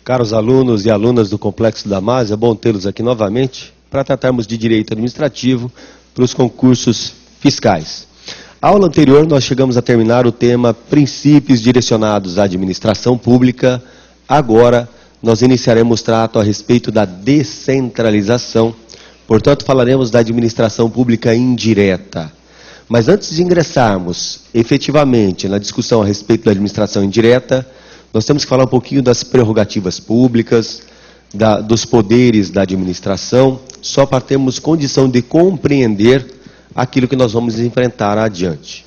Caros alunos e alunas do Complexo Damásio, é bom tê-los aqui novamente para tratarmos de direito administrativo para os concursos fiscais. A aula anterior nós chegamos a terminar o tema princípios direcionados à administração pública. Agora nós iniciaremos trato a respeito da descentralização. Portanto, falaremos da administração pública indireta. Mas antes de ingressarmos efetivamente na discussão a respeito da administração indireta, nós temos que falar um pouquinho das prerrogativas públicas, dos poderes da administração, só para termos condição de compreender aquilo que nós vamos enfrentar adiante.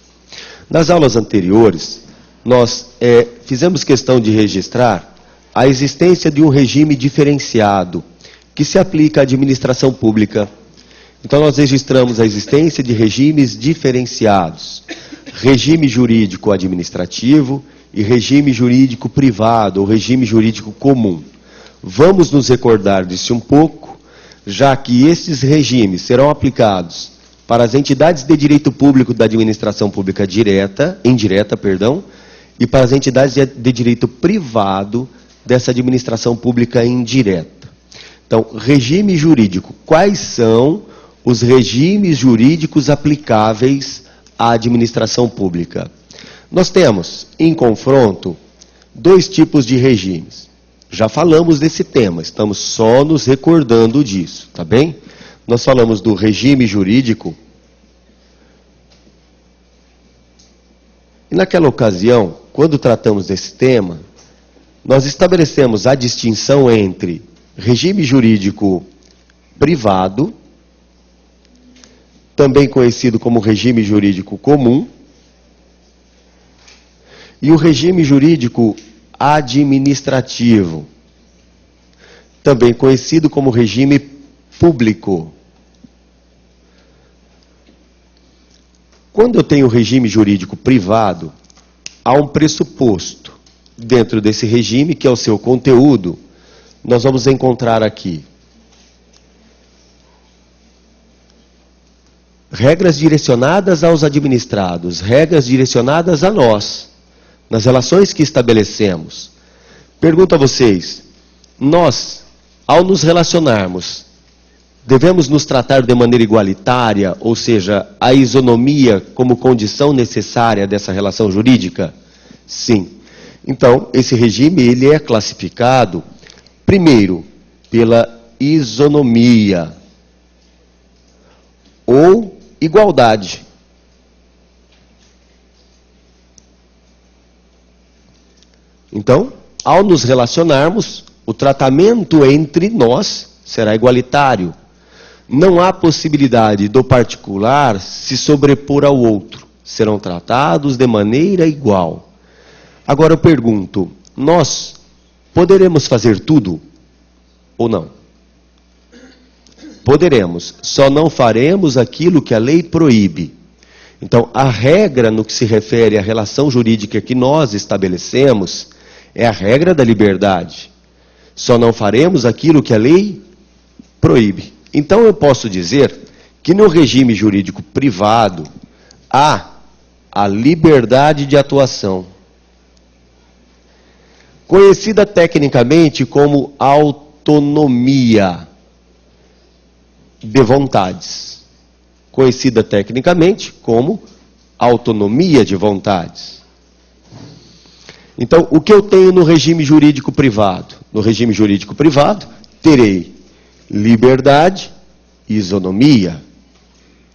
Nas aulas anteriores, nós fizemos questão de registrar a existência de um regime diferenciado que se aplica à administração pública. Então, nós registramos a existência de regimes diferenciados: regime jurídico administrativo e regime jurídico privado, ou regime jurídico comum. Vamos nos recordar disso um pouco, já que esses regimes serão aplicados para as entidades de direito público da administração pública indireta, e para as entidades de direito privado dessa administração pública indireta. Então, regime jurídico. Quais são os regimes jurídicos aplicáveis à administração pública? Nós temos, em confronto, dois tipos de regimes. Já falamos desse tema, estamos só nos recordando disso, tá bem? Nós falamos do regime jurídico. E naquela ocasião, quando tratamos desse tema, nós estabelecemos a distinção entre regime jurídico privado, também conhecido como regime jurídico comum, e o regime jurídico administrativo, também conhecido como regime público. Quando eu tenho regime jurídico privado, há um pressuposto dentro desse regime, que é o seu conteúdo. Nós vamos encontrar aqui regras direcionadas aos administrados, regras direcionadas a nós, nas relações que estabelecemos. Pergunto a vocês, nós, ao nos relacionarmos, devemos nos tratar de maneira igualitária, ou seja, a isonomia como condição necessária dessa relação jurídica? Sim. Então, esse regime ele é classificado, primeiro, pela isonomia ou igualdade. Então, ao nos relacionarmos, o tratamento entre nós será igualitário. Não há possibilidade do particular se sobrepor ao outro. Serão tratados de maneira igual. Agora eu pergunto, nós poderemos fazer tudo ou não? Poderemos, só não faremos aquilo que a lei proíbe. Então, a regra no que se refere à relação jurídica que nós estabelecemos é a regra da liberdade. Só não faremos aquilo que a lei proíbe. Então, eu posso dizer que no regime jurídico privado há a liberdade de atuação, conhecida tecnicamente como autonomia de vontades. Conhecida tecnicamente como autonomia de vontades. Então, o que eu tenho no regime jurídico privado? No regime jurídico privado, terei liberdade e isonomia.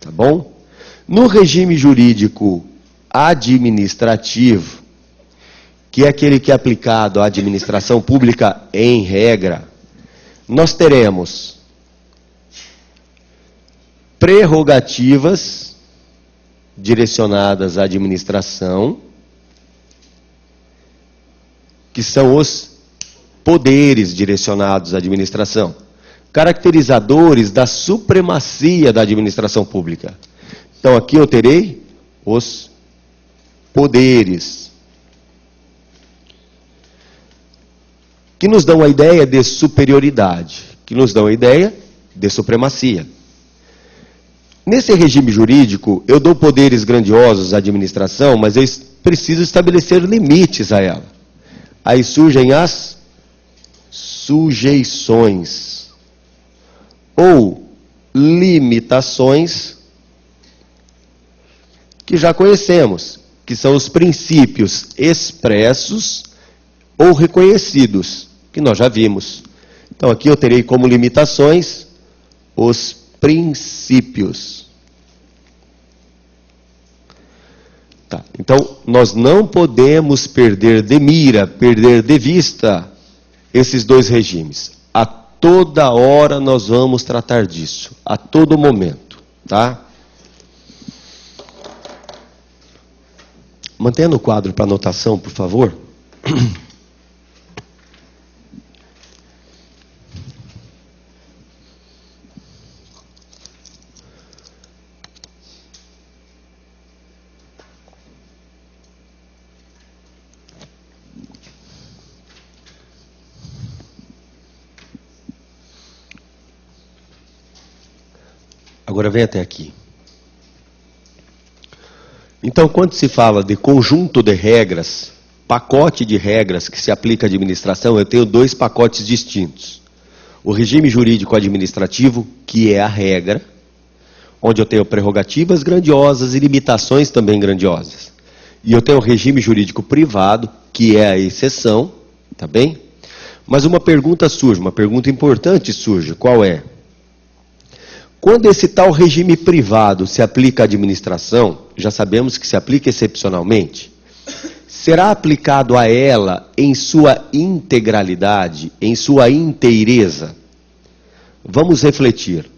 Tá bom? No regime jurídico administrativo, que é aquele que é aplicado à administração pública em regra, nós teremos prerrogativas direcionadas à administração, que são os poderes direcionados à administração, caracterizadores da supremacia da administração pública. Então, aqui eu terei os poderes, que nos dão a ideia de superioridade, que nos dão a ideia de supremacia. Nesse regime jurídico, eu dou poderes grandiosos à administração, mas eu preciso estabelecer limites a ela. Aí surgem as sujeições ou limitações que já conhecemos, que são os princípios expressos ou reconhecidos, que nós já vimos. Então aqui eu terei como limitações os princípios. Tá. Então nós não podemos perder de mira, perder de vista esses dois regimes. A toda hora nós vamos tratar disso, a todo momento, tá? Mantenha no quadro para anotação, por favor. Agora vem até aqui. Então, quando se fala de conjunto de regras, pacote de regras que se aplica à administração, eu tenho dois pacotes distintos. O regime jurídico administrativo, que é a regra, onde eu tenho prerrogativas grandiosas e limitações também grandiosas. E eu tenho o regime jurídico privado, que é a exceção, tá bem? Mas uma pergunta surge, uma pergunta importante surge, qual é? Quando esse tal regime privado se aplica à administração, já sabemos que se aplica excepcionalmente, será aplicado a ela em sua integralidade, em sua inteireza? Vamos refletir.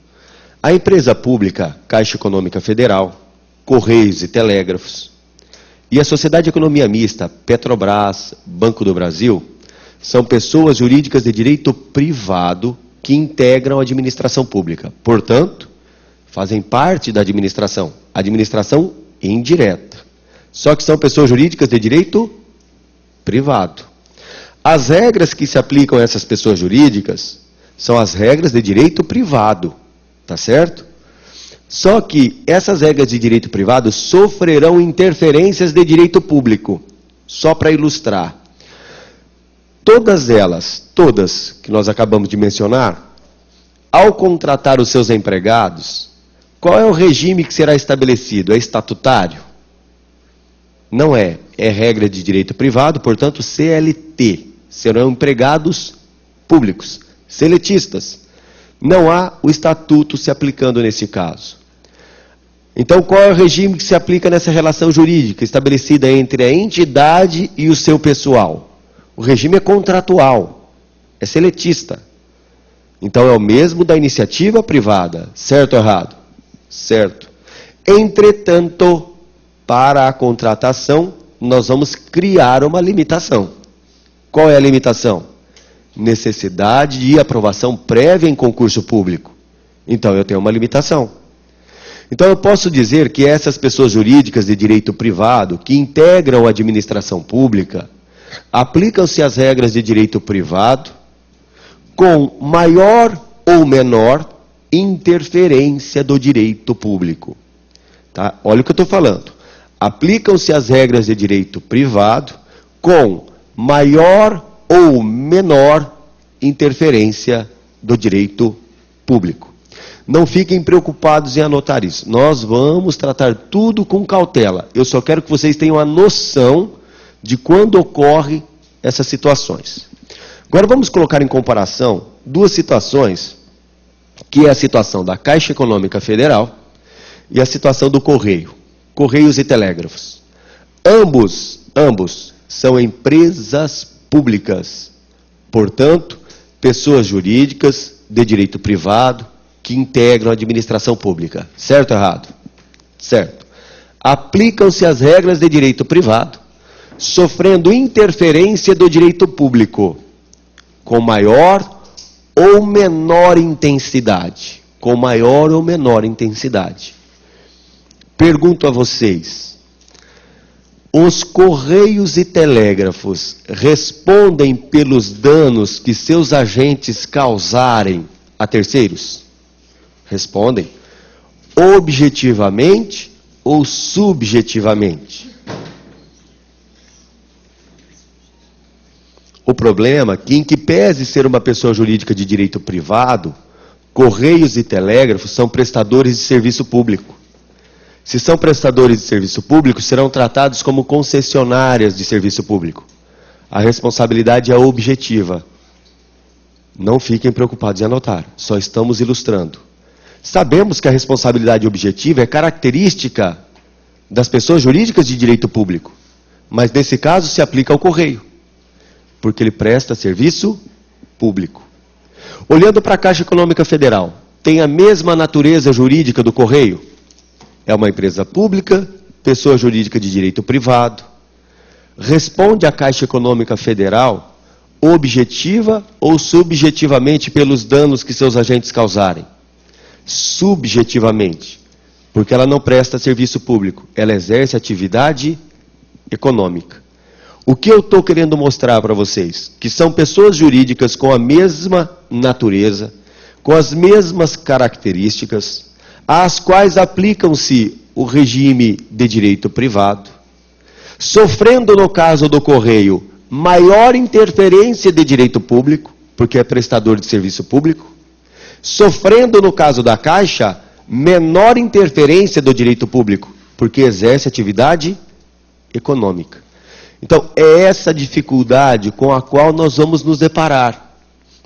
A empresa pública, Caixa Econômica Federal, Correios e Telégrafos, e a Sociedade de Economia Mista, Petrobras, Banco do Brasil, são pessoas jurídicas de direito privado que integram a administração pública. Portanto, fazem parte da administração indireta. Só que são pessoas jurídicas de direito privado. As regras que se aplicam a essas pessoas jurídicas são as regras de direito privado, tá certo? Só que essas regras de direito privado sofrerão interferências de direito público. Só para ilustrar. Todas elas, todas que nós acabamos de mencionar, ao contratar os seus empregados, qual é o regime que será estabelecido? É estatutário? Não é. É regra de direito privado, portanto, CLT. Serão empregados públicos, seletistas. Não há o estatuto se aplicando nesse caso. Então, qual é o regime que se aplica nessa relação jurídica estabelecida entre a entidade e o seu pessoal? O regime é contratual, é seletista. Então é o mesmo da iniciativa privada, certo ou errado? Certo. Entretanto, para a contratação, nós vamos criar uma limitação. Qual é a limitação? Necessidade de aprovação prévia em concurso público. Então eu tenho uma limitação. Então eu posso dizer que essas pessoas jurídicas de direito privado, que integram a administração pública, aplicam-se as regras de direito privado com maior ou menor interferência do direito público. Tá? Olha o que eu estou falando. Aplicam-se as regras de direito privado com maior ou menor interferência do direito público. Não fiquem preocupados em anotar isso. Nós vamos tratar tudo com cautela. Eu só quero que vocês tenham a noção de quando ocorrem essas situações. Agora vamos colocar em comparação duas situações, que é a situação da Caixa Econômica Federal e a situação do Correio, Correios e Telégrafos. Ambos são empresas públicas, portanto, pessoas jurídicas de direito privado que integram a administração pública. Certo ou errado? Certo. Aplicam-se as regras de direito privado, sofrendo interferência do direito público, com maior ou menor intensidade. Com maior ou menor intensidade. Pergunto a vocês, os Correios e Telégrafos respondem pelos danos que seus agentes causarem a terceiros? Respondem. Objetivamente ou subjetivamente? O problema é que, em que pese ser uma pessoa jurídica de direito privado, Correios e Telégrafos são prestadores de serviço público. Se são prestadores de serviço público, serão tratados como concessionárias de serviço público. A responsabilidade é objetiva. Não fiquem preocupados em anotar, só estamos ilustrando. Sabemos que a responsabilidade objetiva é característica das pessoas jurídicas de direito público, mas nesse caso se aplica ao Correio, porque ele presta serviço público. Olhando para a Caixa Econômica Federal, tem a mesma natureza jurídica do Correio? É uma empresa pública, pessoa jurídica de direito privado. Responde à Caixa Econômica Federal objetiva ou subjetivamente pelos danos que seus agentes causarem? Subjetivamente, porque ela não presta serviço público, ela exerce atividade econômica. O que eu estou querendo mostrar para vocês? Que são pessoas jurídicas com a mesma natureza, com as mesmas características, às quais aplicam-se o regime de direito privado, sofrendo, no caso do Correio, maior interferência de direito público, porque é prestador de serviço público, sofrendo, no caso da Caixa, menor interferência do direito público, porque exerce atividade econômica. Então, é essa dificuldade com a qual nós vamos nos deparar.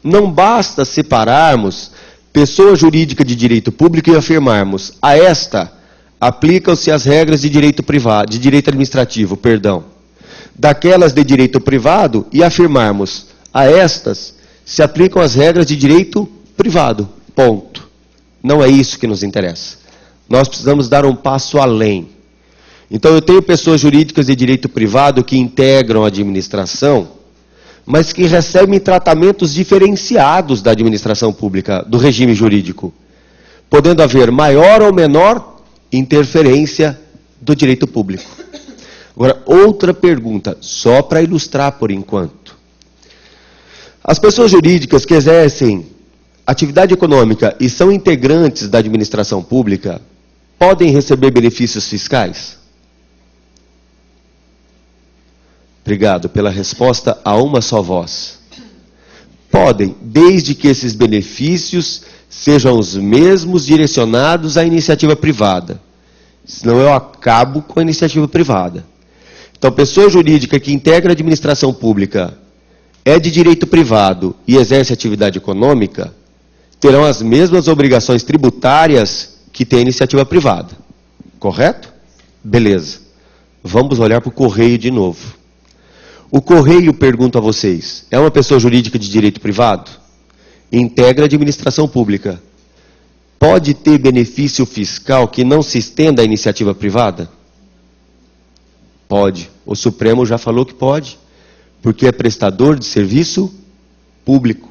Não basta separarmos pessoa jurídica de direito público e afirmarmos, a esta aplicam-se as regras de direito privado, de direito administrativo, perdão, daquelas de direito privado e afirmarmos, a estas se aplicam as regras de direito privado, ponto. Não é isso que nos interessa. Nós precisamos dar um passo além. Então, eu tenho pessoas jurídicas de direito privado que integram a administração, mas que recebem tratamentos diferenciados da administração pública, do regime jurídico, podendo haver maior ou menor interferência do direito público. Agora, outra pergunta, só para ilustrar por enquanto. As pessoas jurídicas que exercem atividade econômica e são integrantes da administração pública podem receber benefícios fiscais? Obrigado pela resposta a uma só voz. Podem, desde que esses benefícios sejam os mesmos direcionados à iniciativa privada. Senão eu acabo com a iniciativa privada. Então, pessoa jurídica que integra a administração pública, é de direito privado e exerce atividade econômica, terão as mesmas obrigações tributárias que tem a iniciativa privada. Correto? Beleza. Vamos olhar para o Correio de novo. O Correio, pergunto a vocês, é uma pessoa jurídica de direito privado? Integra a administração pública. Pode ter benefício fiscal que não se estenda à iniciativa privada? Pode. O Supremo já falou que pode, porque é prestador de serviço público.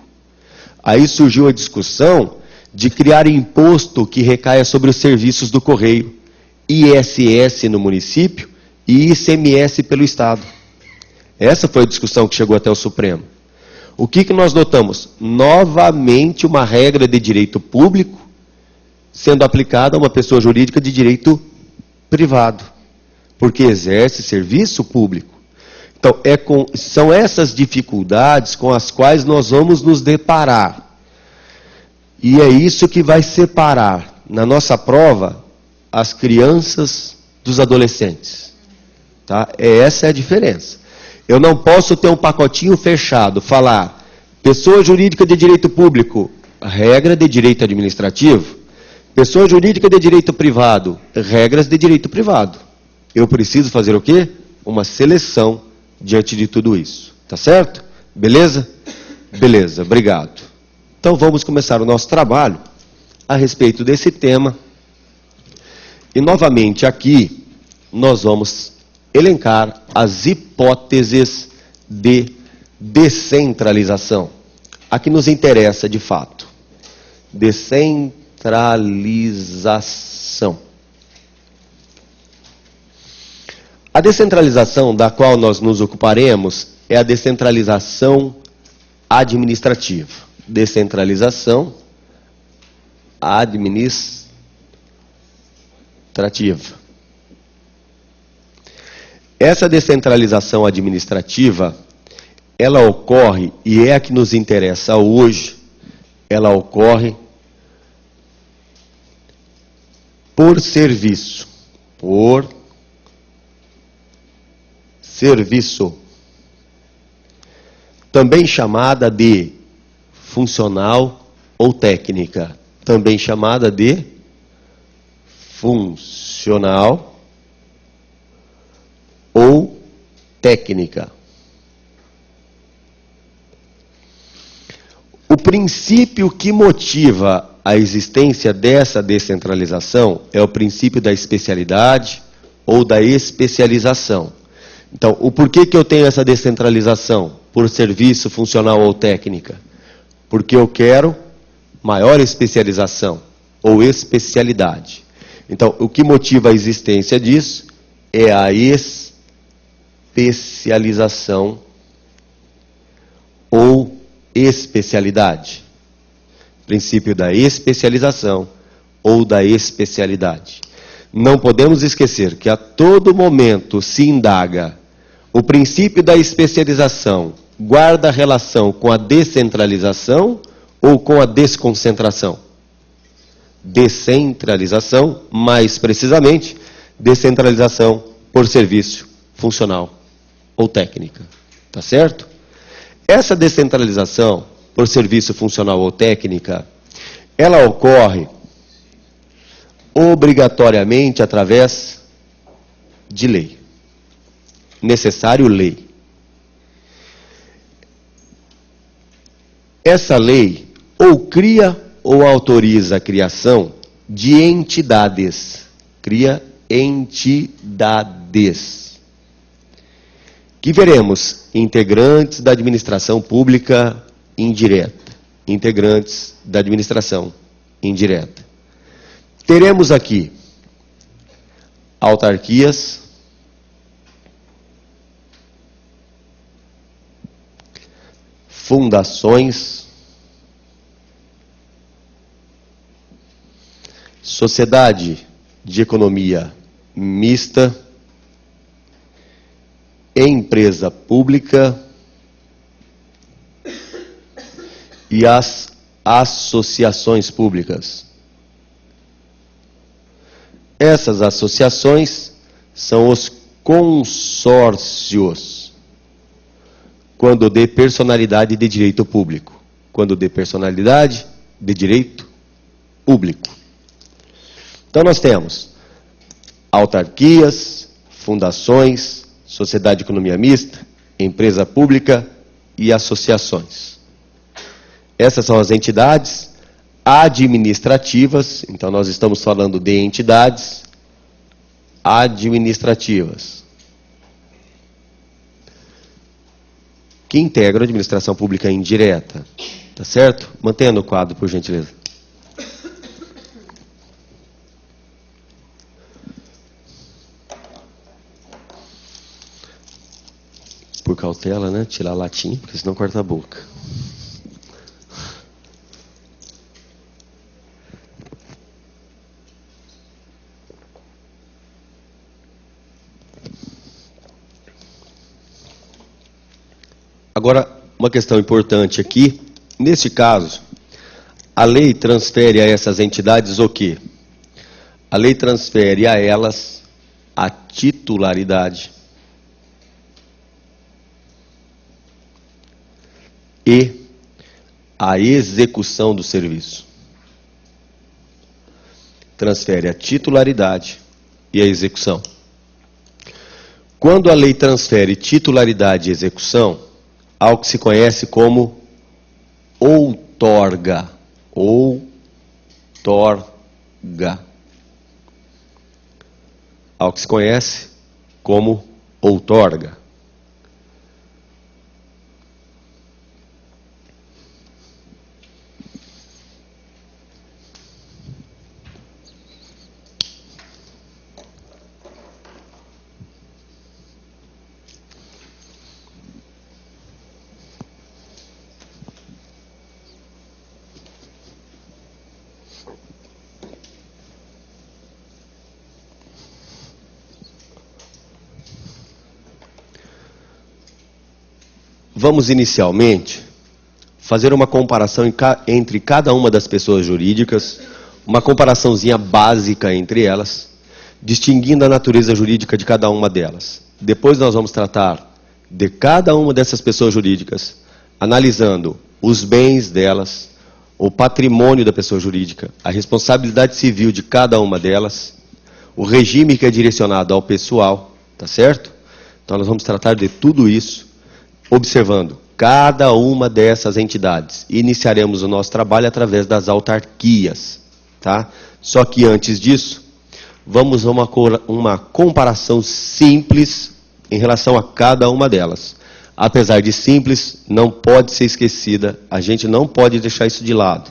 Aí surgiu a discussão de criar imposto que recaia sobre os serviços do Correio, ISS no município e ICMS pelo Estado. Essa foi a discussão que chegou até o Supremo. O que nós notamos? Novamente uma regra de direito público sendo aplicada a uma pessoa jurídica de direito privado, porque exerce serviço público. Então, são essas dificuldades com as quais nós vamos nos deparar. E é isso que vai separar, na nossa prova, as crianças dos adolescentes. Tá? Essa é a diferença. Eu não posso ter um pacotinho fechado, falar, pessoa jurídica de direito público, regra de direito administrativo, pessoa jurídica de direito privado, regras de direito privado. Eu preciso fazer o quê? Uma seleção diante de tudo isso. Tá certo? Beleza? Beleza, obrigado. Então vamos começar o nosso trabalho a respeito desse tema. E novamente aqui nós vamos elencar as hipóteses de descentralização. A que nos interessa de fato. Descentralização. A descentralização da qual nós nos ocuparemos é a descentralização administrativa. Descentralização administrativa. Essa descentralização administrativa, ela ocorre, e é a que nos interessa hoje, ela ocorre por serviço. Por serviço. Também chamada de funcional ou técnica. Também chamada de funcional ou técnica. O princípio que motiva a existência dessa descentralização é o princípio da especialidade ou da especialização. Então, o porquê que eu tenho essa descentralização? Por serviço, funcional ou técnica? Porque eu quero maior especialização ou especialidade. Então, o que motiva a existência disso é a especialização ou especialidade. Princípio da especialização ou da especialidade. Não podemos esquecer que a todo momento se indaga o princípio da especialização guarda relação com a descentralização ou com a desconcentração? Descentralização, mais precisamente, descentralização por serviço funcional ou técnica. Tá certo? Essa descentralização por serviço funcional ou técnica, ela ocorre obrigatoriamente através de lei. Necessário lei. Essa lei ou cria ou autoriza a criação de entidades. Cria entidades. Que veremos integrantes da administração pública indireta. Integrantes da administração indireta. Teremos aqui autarquias, fundações, sociedade de economia mista, empresa pública e as associações públicas. Essas associações são os consórcios, quando de personalidade de direito público. Quando de personalidade de direito público. Então nós temos autarquias, fundações, sociedade de economia mista, empresa pública e associações. Essas são as entidades administrativas, então nós estamos falando de entidades administrativas, que integram a administração pública indireta. Tá certo? Mantenha no quadro, por gentileza. Por cautela, né? Tirar latim, porque senão corta a boca. Agora, uma questão importante aqui. Neste caso, a lei transfere a essas entidades o quê? A lei transfere a elas a titularidade e a execução do serviço. Transfere a titularidade e a execução. Quando a lei transfere titularidade e execução, ao que se conhece como outorga. Outorga. Ao que se conhece como outorga. Vamos inicialmente fazer uma comparação entre cada uma das pessoas jurídicas, uma comparaçãozinha básica entre elas, distinguindo a natureza jurídica de cada uma delas. Depois nós vamos tratar de cada uma dessas pessoas jurídicas, analisando os bens delas, o patrimônio da pessoa jurídica, a responsabilidade civil de cada uma delas, o regime que é direcionado ao pessoal, tá certo? Então nós vamos tratar de tudo isso, observando cada uma dessas entidades. Iniciaremos o nosso trabalho através das autarquias, tá? Só que antes disso, vamos a uma comparação simples em relação a cada uma delas. Apesar de simples, não pode ser esquecida, a gente não pode deixar isso de lado.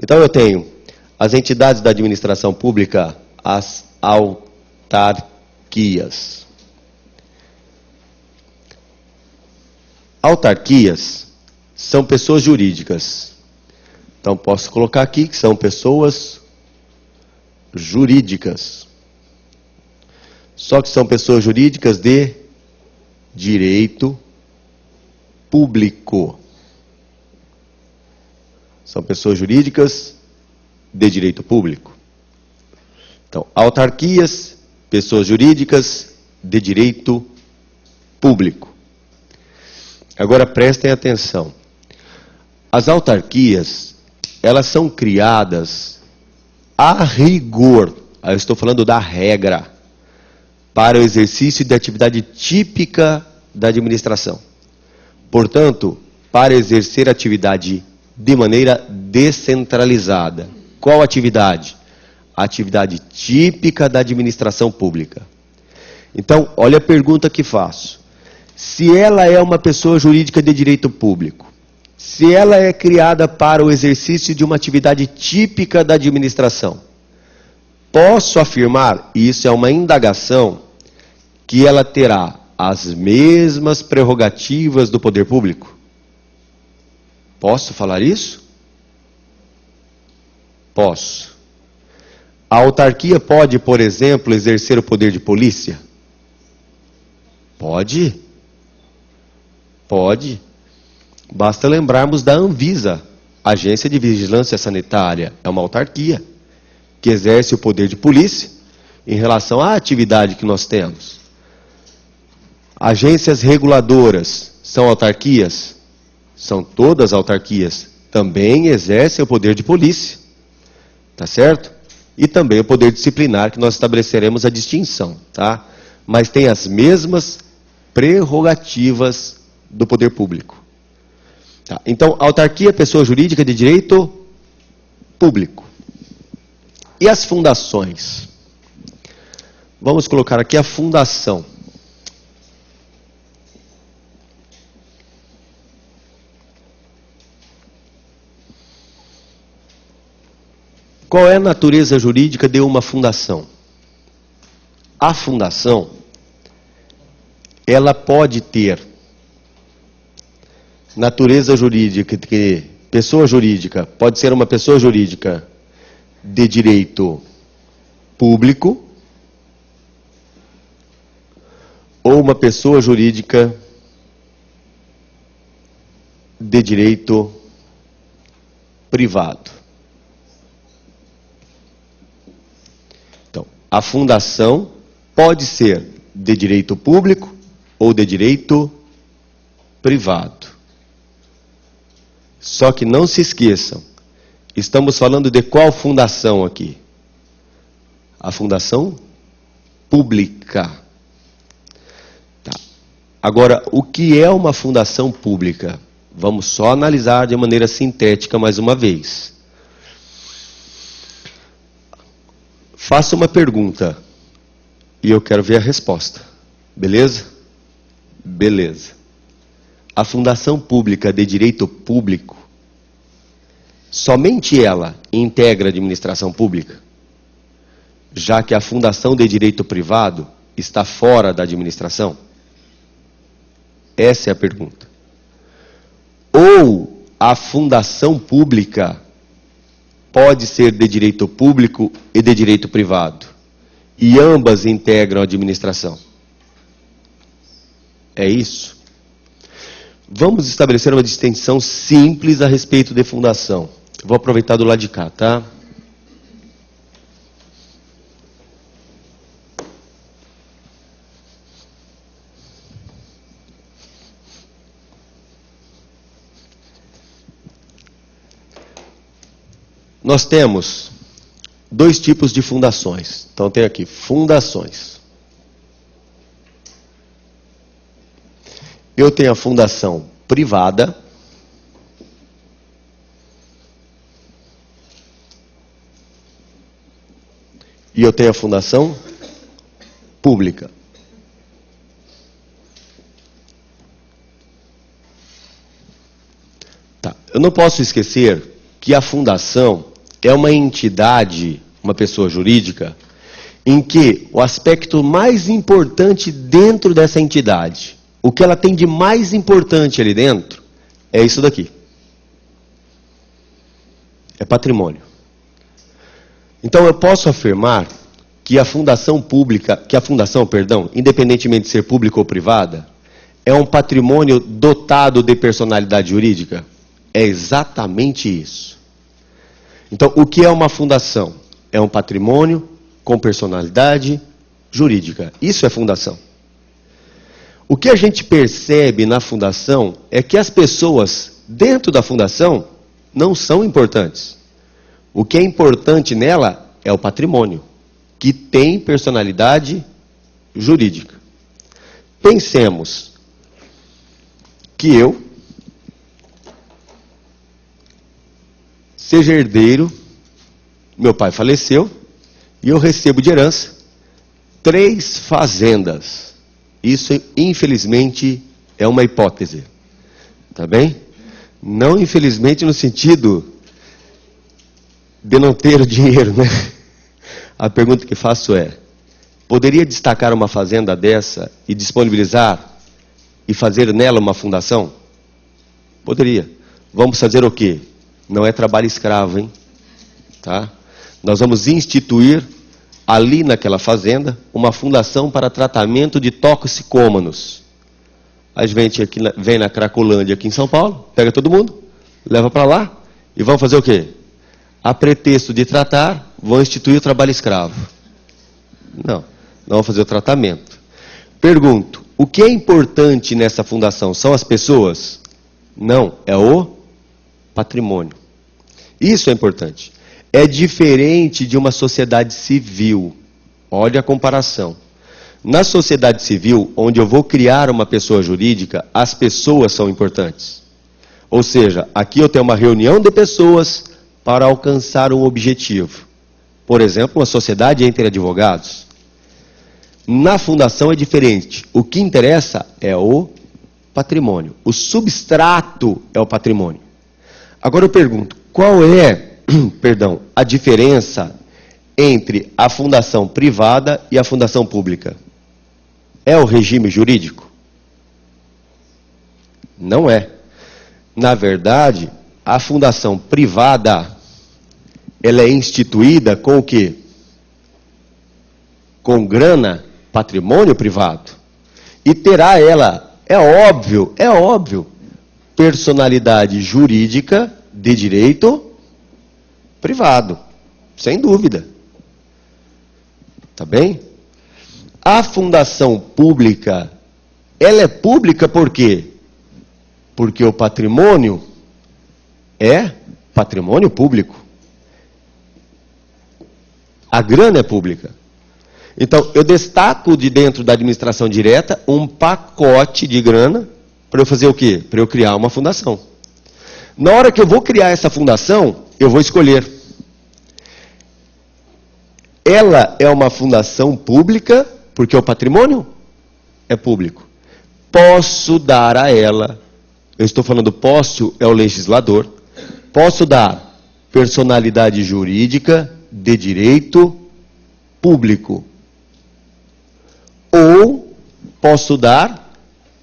Então eu tenho as entidades da administração pública, as autarquias. Autarquias são pessoas jurídicas. Então posso colocar aqui que são pessoas jurídicas. Só que são pessoas jurídicas de direito público. São pessoas jurídicas de direito público. Então, autarquias, pessoas jurídicas de direito público. Agora prestem atenção. As autarquias, elas são criadas a rigor, eu estou falando da regra, para o exercício de atividade típica da administração. Portanto, para exercer atividade de maneira descentralizada. Qual atividade? A atividade típica da administração pública. Então, olha a pergunta que faço. Se ela é uma pessoa jurídica de direito público, se ela é criada para o exercício de uma atividade típica da administração, posso afirmar, e isso é uma indagação, que ela terá as mesmas prerrogativas do poder público? Posso falar isso? Posso. A autarquia pode, por exemplo, exercer o poder de polícia? Pode. Pode. Basta lembrarmos da Anvisa, Agência de Vigilância Sanitária. É uma autarquia que exerce o poder de polícia em relação à atividade que nós temos. Agências reguladoras são autarquias? São todas autarquias. Também exercem o poder de polícia. Tá certo? E também o poder disciplinar, que nós estabeleceremos a distinção. Tá? Mas tem as mesmas prerrogativas do poder público. Tá. Então, autarquia é pessoa jurídica de direito público. E as fundações? Vamos colocar aqui a fundação. Qual é a natureza jurídica de uma fundação? A fundação, ela pode ter natureza jurídica, que pessoa jurídica pode ser uma pessoa jurídica de direito público ou uma pessoa jurídica de direito privado. Então, a fundação pode ser de direito público ou de direito privado. Só que não se esqueçam, estamos falando de qual fundação aqui? A fundação pública. Tá. Agora, o que é uma fundação pública? Vamos só analisar de maneira sintética mais uma vez. Faça uma pergunta e eu quero ver a resposta. Beleza? Beleza. A fundação pública de direito público, somente ela integra a administração pública, já que a fundação de direito privado está fora da administração? Essa é a pergunta. Ou a fundação pública pode ser de direito público e de direito privado, e ambas integram a administração? É isso? Vamos estabelecer uma distinção simples a respeito de fundação. Vou aproveitar do lado de cá, tá? Nós temos dois tipos de fundações. Então tem aqui fundações. Eu tenho a fundação privada. E eu tenho a fundação pública. Tá. Eu não posso esquecer que a fundação é uma entidade, uma pessoa jurídica, em que o aspecto mais importante dentro dessa entidade, o que ela tem de mais importante ali dentro, é isso daqui. É patrimônio. Então eu posso afirmar que a fundação pública, independentemente de ser pública ou privada, é um patrimônio dotado de personalidade jurídica? É exatamente isso. Então, o que é uma fundação? É um patrimônio com personalidade jurídica. Isso é fundação. O que a gente percebe na fundação é que as pessoas dentro da fundação não são importantes. O que é importante nela é o patrimônio, que tem personalidade jurídica. Pensemos que eu seja herdeiro, meu pai faleceu, e eu recebo de herança 3 fazendas. Isso, infelizmente, é uma hipótese. Tá bem? Não, infelizmente, no sentido de não ter o dinheiro, né? A pergunta que faço é: poderia destacar uma fazenda dessa e disponibilizar e fazer nela uma fundação? Poderia. Vamos fazer o quê? Não é trabalho escravo, hein? Tá? Nós vamos instituir ali naquela fazenda uma fundação para tratamento de toxicômanos. A gente vem na Cracolândia aqui em São Paulo, pega todo mundo, leva para lá e vão fazer o quê? A pretexto de tratar, vão instituir o trabalho escravo. Não vão fazer o tratamento. Pergunto, o que é importante nessa fundação? São as pessoas? Não, é o patrimônio. Isso é importante. É diferente de uma sociedade civil. Olha a comparação. Na sociedade civil, onde eu vou criar uma pessoa jurídica, as pessoas são importantes. Ou seja, aqui eu tenho uma reunião de pessoas para alcançar um objetivo. Por exemplo, uma sociedade entre advogados. Na fundação é diferente. O que interessa é o patrimônio. O substrato é o patrimônio. Agora eu pergunto, qual é, a diferença entre a fundação privada e a fundação pública? É o regime jurídico? Não é. Na verdade, a fundação privada, ela é instituída com o quê? Com grana, patrimônio privado. E terá ela, é óbvio, personalidade jurídica de direito privado, sem dúvida. Tá bem? A fundação pública, ela é pública por quê? Porque o patrimônio é patrimônio público. A grana é pública. Então, eu destaco de dentro da administração direta um pacote de grana para eu fazer o quê? Para eu criar uma fundação. Na hora que eu vou criar essa fundação, eu vou escolher. Ela é uma fundação pública, porque o patrimônio é público. Posso dar a ela, eu estou falando posso, é o legislador, posso dar personalidade jurídica de direito público. Ou posso dar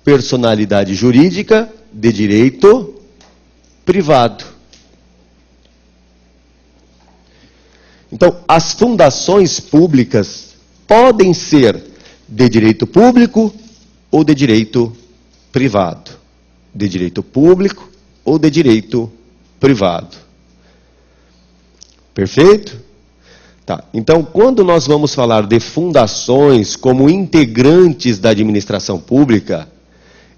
personalidade jurídica de direito privado. Então, as fundações públicas podem ser de direito público ou de direito privado. de direito público ou de direito privado. Perfeito? Tá. Então, quando nós vamos falar de fundações como integrantes da administração pública,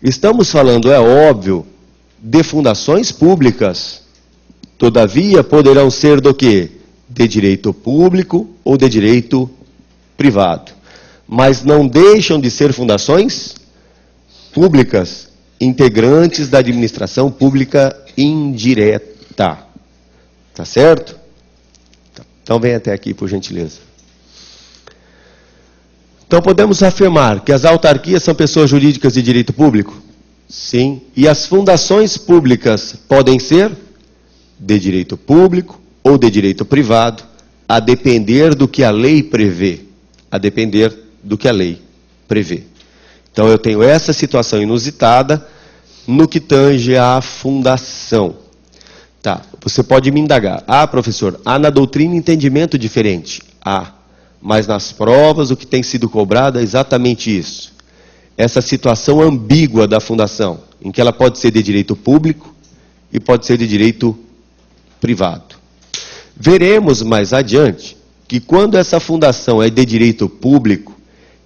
estamos falando, é óbvio, de fundações públicas. Todavia, poderão ser do quê? De direito público ou de direito privado. Mas não deixam de ser fundações públicas, integrantes da administração pública indireta. Tá certo? Então vem até aqui, por gentileza. Então podemos afirmar que as autarquias são pessoas jurídicas de direito público? Sim. E as fundações públicas podem ser de direito público ou de direito privado, a depender do que a lei prevê. A depender do que a lei prevê. Então eu tenho essa situação inusitada no que tange à fundação. Tá, você pode me indagar. Ah, professor, há na doutrina entendimento diferente. Há, mas nas provas o que tem sido cobrado é exatamente isso. Essa situação ambígua da fundação, em que ela pode ser de direito público e pode ser de direito privado. Veremos mais adiante que quando essa fundação é de direito público,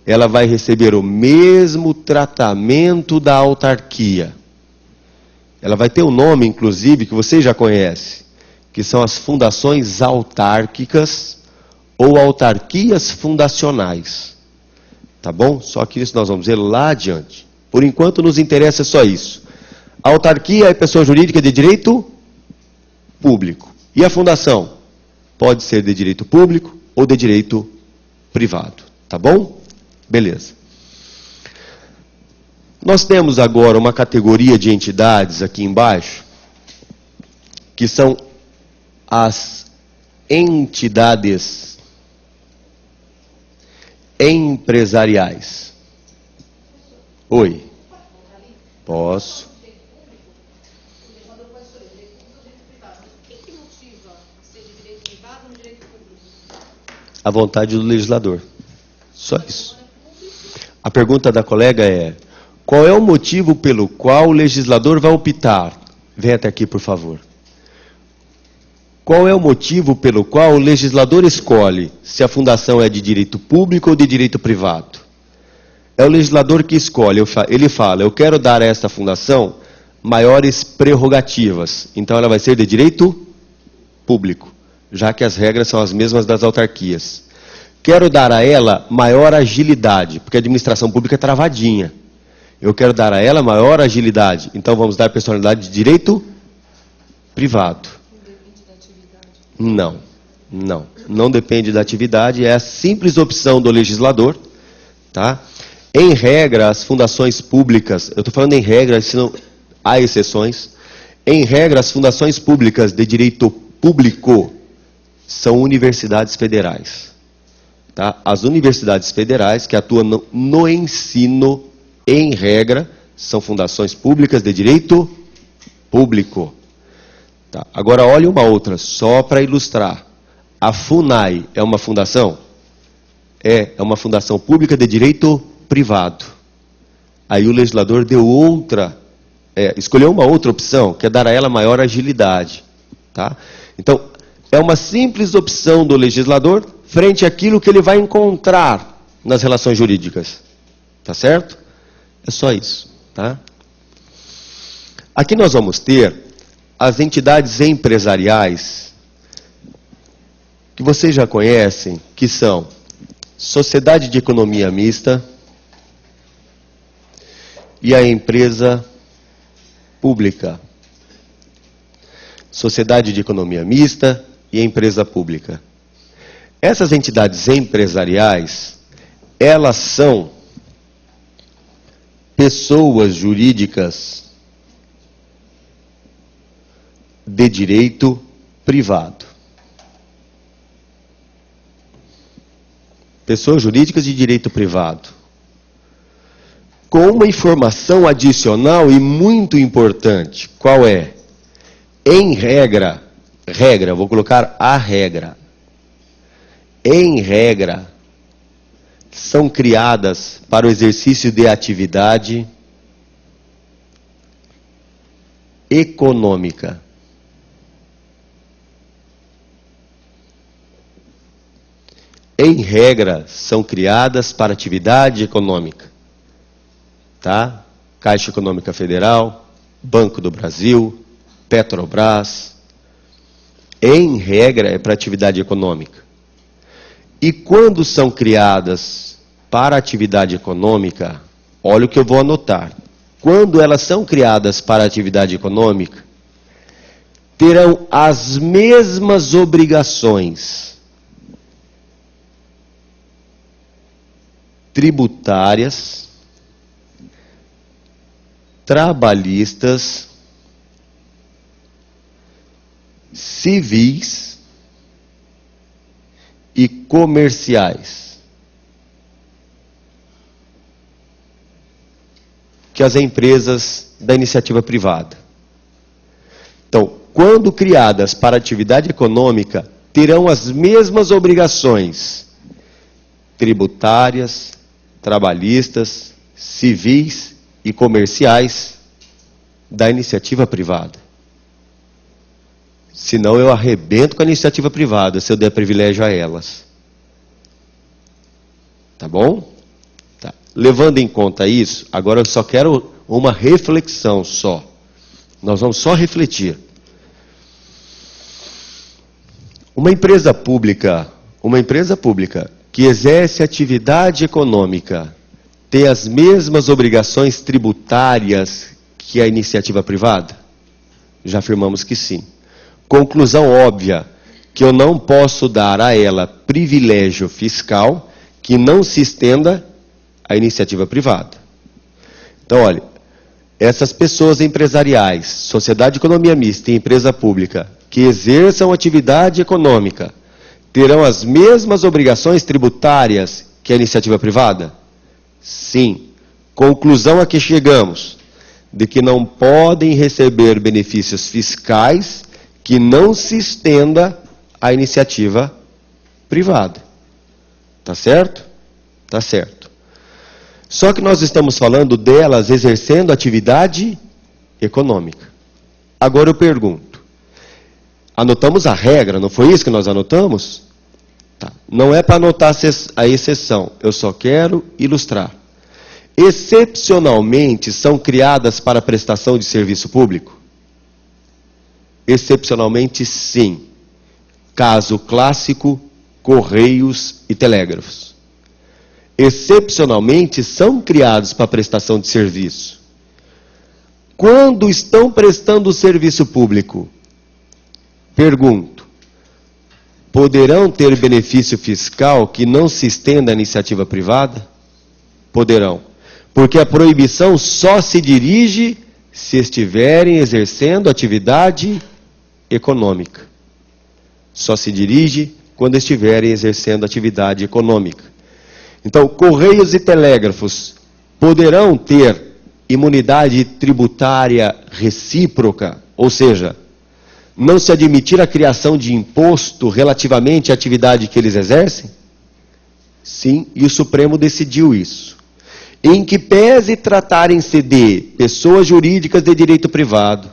ela vai receber o mesmo tratamento da autarquia. Ela vai ter um nome, inclusive, que você já conhece, que são as fundações autárquicas ou autarquias fundacionais. Tá bom? Só que isso nós vamos ver lá adiante. Por enquanto nos interessa só isso. A autarquia é pessoa jurídica de direito público. E a fundação? Pode ser de direito público ou de direito privado. Tá bom? Beleza. Nós temos agora uma categoria de entidades aqui embaixo, que são as entidades empresariais. Oi. Posso. A vontade do legislador. Só isso. A pergunta da colega é: qual é o motivo pelo qual o legislador vai optar? Vem até aqui, por favor. Qual é o motivo pelo qual o legislador escolhe se a fundação é de direito público ou de direito privado? É o legislador que escolhe. Ele fala, eu quero dar a esta fundação maiores prerrogativas. Então ela vai ser de direito público, já que as regras são as mesmas das autarquias. Quero dar a ela maior agilidade, porque a administração pública é travadinha. Eu quero dar a ela maior agilidade. Então vamos dar personalidade de direito privado. Depende da atividade? Não depende da atividade. É a simples opção do legislador. Tá? Em regra, as fundações públicas, eu estou falando em regra, senão há exceções. Em regra, as fundações públicas de direito público são universidades federais. Tá? As universidades federais que atuam no ensino, em regra, são fundações públicas de direito público. Tá. Agora, olhe uma outra, só para ilustrar. A FUNAI é uma fundação? É uma fundação pública de direito privado. Aí o legislador deu escolheu uma outra opção, que é dar a ela maior agilidade. Tá? Então, é uma simples opção do legislador frente àquilo que ele vai encontrar nas relações jurídicas. Tá certo? É só isso, tá? Aqui nós vamos ter as entidades empresariais, que vocês já conhecem, que são Sociedade de Economia Mista e a empresa pública. Sociedade de Economia Mista e a empresa pública. Essas entidades empresariais, elas são pessoas jurídicas de direito privado. Pessoas jurídicas de direito privado. Com uma informação adicional e muito importante. Qual é? Em regra, vou colocar a regra. Em regra, são criadas para o exercício de atividade econômica. Em regra, são criadas para atividade econômica. Tá? Caixa Econômica Federal, Banco do Brasil, Petrobras. Em regra, é para atividade econômica. E quando são criadas para atividade econômica, olha o que eu vou anotar. Quando elas são criadas para atividade econômica, terão as mesmas obrigações tributárias, trabalhistas, civis e comerciais que as empresas da iniciativa privada. Então, quando criadas para atividade econômica, terão as mesmas obrigações tributárias, trabalhistas, civis e comerciais da iniciativa privada. Senão eu arrebento com a iniciativa privada, se eu der privilégio a elas. Tá bom? Tá. Levando em conta isso, agora eu só quero uma reflexão só. Nós vamos só refletir. Uma empresa pública que exerce atividade econômica tem as mesmas obrigações tributárias que a iniciativa privada? Já afirmamos que sim. Conclusão óbvia, que eu não posso dar a ela privilégio fiscal que não se estenda à iniciativa privada. Então, olha, essas pessoas empresariais, sociedade de economia mista e empresa pública, que exerçam atividade econômica, terão as mesmas obrigações tributárias que a iniciativa privada? Sim. Conclusão a que chegamos, de que não podem receber benefícios fiscais que não se estenda à iniciativa privada. Tá certo? Tá certo. Só que nós estamos falando delas exercendo atividade econômica. Agora eu pergunto, anotamos a regra, não foi isso que nós anotamos? Tá. Não é para anotar a exceção, eu só quero ilustrar. Excepcionalmente são criadas para prestação de serviço público? Excepcionalmente, sim. Caso clássico, Correios e Telégrafos. Excepcionalmente, são criados para prestação de serviço. Quando estão prestando serviço público, pergunto, poderão ter benefício fiscal que não se estenda à iniciativa privada? Poderão. Porque a proibição só se dirige se estiverem exercendo atividade econômica. Só se dirige quando estiverem exercendo atividade econômica. Então, Correios e Telégrafos poderão ter imunidade tributária recíproca, ou seja, não se admitir a criação de imposto relativamente à atividade que eles exercem? Sim, e o Supremo decidiu isso. Em que pese tratarem-se de pessoas jurídicas de direito privado,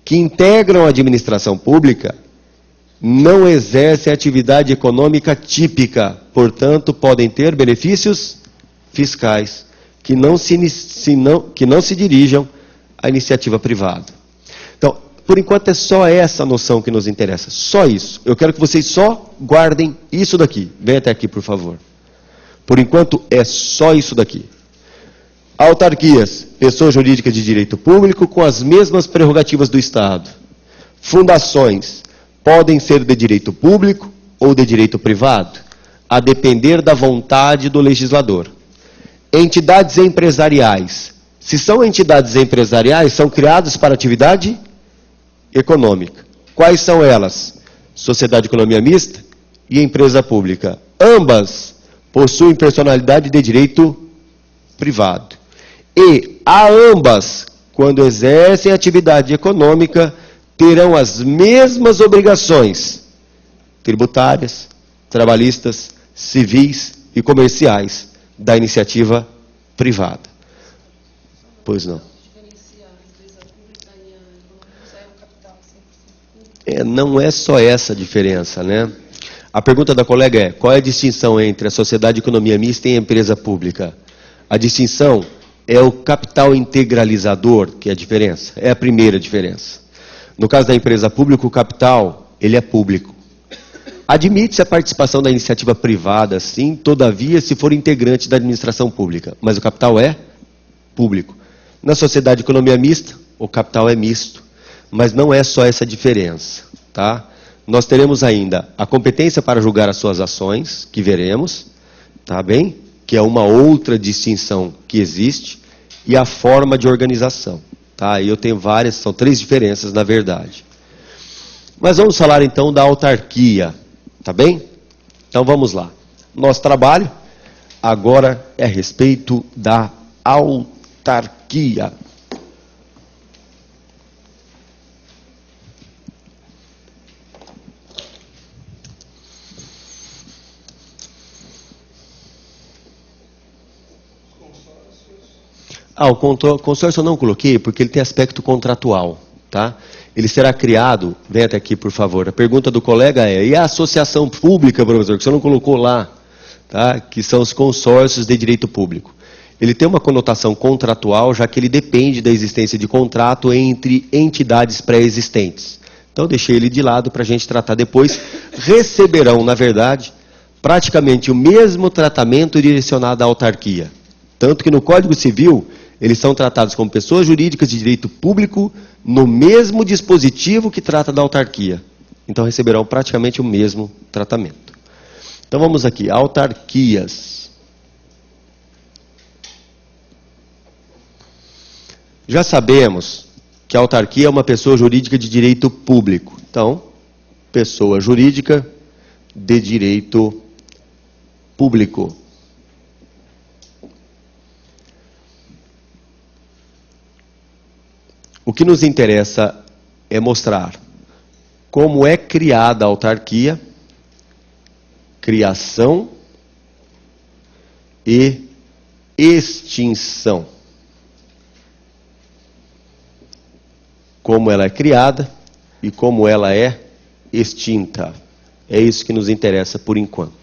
que integram a administração pública, não exercem atividade econômica típica, portanto, podem ter benefícios fiscais que não se dirijam à iniciativa privada. Então, por enquanto é só essa noção que nos interessa, só isso. Eu quero que vocês só guardem isso daqui. Vem até aqui, por favor. Por enquanto é só isso daqui. Autarquias, pessoa jurídica de direito público com as mesmas prerrogativas do Estado. Fundações, podem ser de direito público ou de direito privado, a depender da vontade do legislador. Entidades empresariais, se são entidades empresariais, são criadas para atividade econômica. Quais são elas? Sociedade de economia mista e empresa pública. Ambas possuem personalidade de direito privado. E a ambas, quando exercem atividade econômica, terão as mesmas obrigações tributárias, trabalhistas, civis e comerciais da iniciativa privada. Pois não. Não é só essa a diferença, né? A pergunta da colega é: qual é a distinção entre a sociedade de economia mista e a empresa pública? A distinção é o capital integralizador, que é a diferença, é a primeira diferença. No caso da empresa pública, o capital, ele é público. Admite-se a participação da iniciativa privada, sim, todavia, se for integrante da administração pública, mas o capital é público. Na sociedade de economia mista, o capital é misto, mas não é só essa diferença, tá? Nós teremos ainda a competência para julgar as suas ações, que veremos, tá bem? Que é uma outra distinção que existe, e a forma de organização, tá? E eu tenho várias, são 3 diferenças na verdade. Mas vamos falar então da autarquia, tá bem? Então vamos lá. Nosso trabalho agora é a respeito da autarquia. O consórcio eu não coloquei porque ele tem aspecto contratual, tá? Ele será criado, vem até aqui por favor, a pergunta do colega é: e a associação pública, professor, que você não colocou lá, tá? Que são os consórcios de direito público. Ele tem uma conotação contratual, já que ele depende da existência de contrato entre entidades pré-existentes. Então eu deixei ele de lado para a gente tratar depois. Receberão, na verdade, praticamente o mesmo tratamento direcionado à autarquia. Tanto que no Código Civil, eles são tratados como pessoas jurídicas de direito público no mesmo dispositivo que trata da autarquia. Então receberão praticamente o mesmo tratamento. Então vamos aqui, autarquias. Já sabemos que a autarquia é uma pessoa jurídica de direito público. Então, pessoa jurídica de direito público. O que nos interessa é mostrar como é criada a autarquia, criação e extinção. Como ela é criada e como ela é extinta. É isso que nos interessa por enquanto.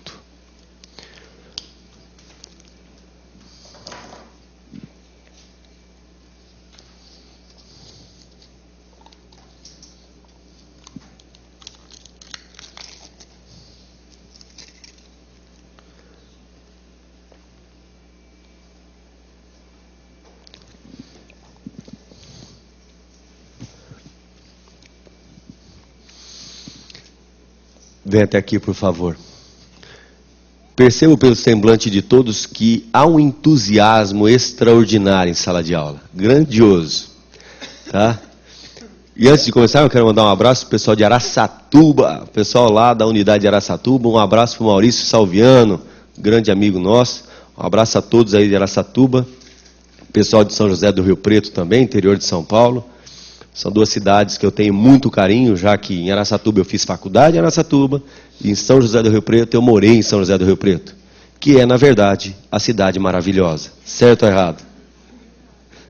Vem até aqui, por favor. Percebo pelo semblante de todos que há um entusiasmo extraordinário em sala de aula. Grandioso. Tá? E antes de começar, eu quero mandar um abraço para o pessoal de Araçatuba. O pessoal lá da unidade de Araçatuba. Um abraço para o Maurício Salviano, grande amigo nosso. Um abraço a todos aí de Araçatuba. Pessoal de São José do Rio Preto também, interior de São Paulo. São 2 cidades que eu tenho muito carinho, já que em Araçatuba eu fiz faculdade em Araçatuba, e em São José do Rio Preto eu morei em São José do Rio Preto, que é, na verdade, a cidade maravilhosa. Certo ou errado?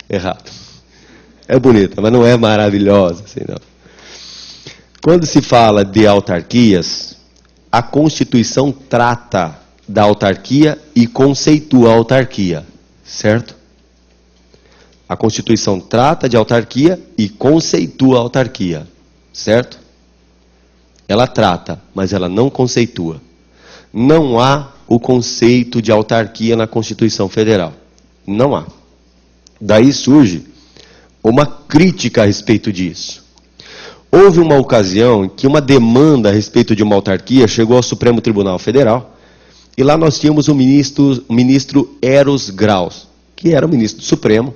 Errado. É bonita, mas não é maravilhosa, assim, não. Quando se fala de autarquias, a Constituição trata da autarquia e conceitua a autarquia, certo? A Constituição trata de autarquia e conceitua a autarquia, certo? Ela trata, mas ela não conceitua. Não há o conceito de autarquia na Constituição Federal. Não há. Daí surge uma crítica a respeito disso. Houve uma ocasião em que uma demanda a respeito de uma autarquia chegou ao Supremo Tribunal Federal, e lá nós tínhamos o ministro Eros Graus, que era o ministro do Supremo,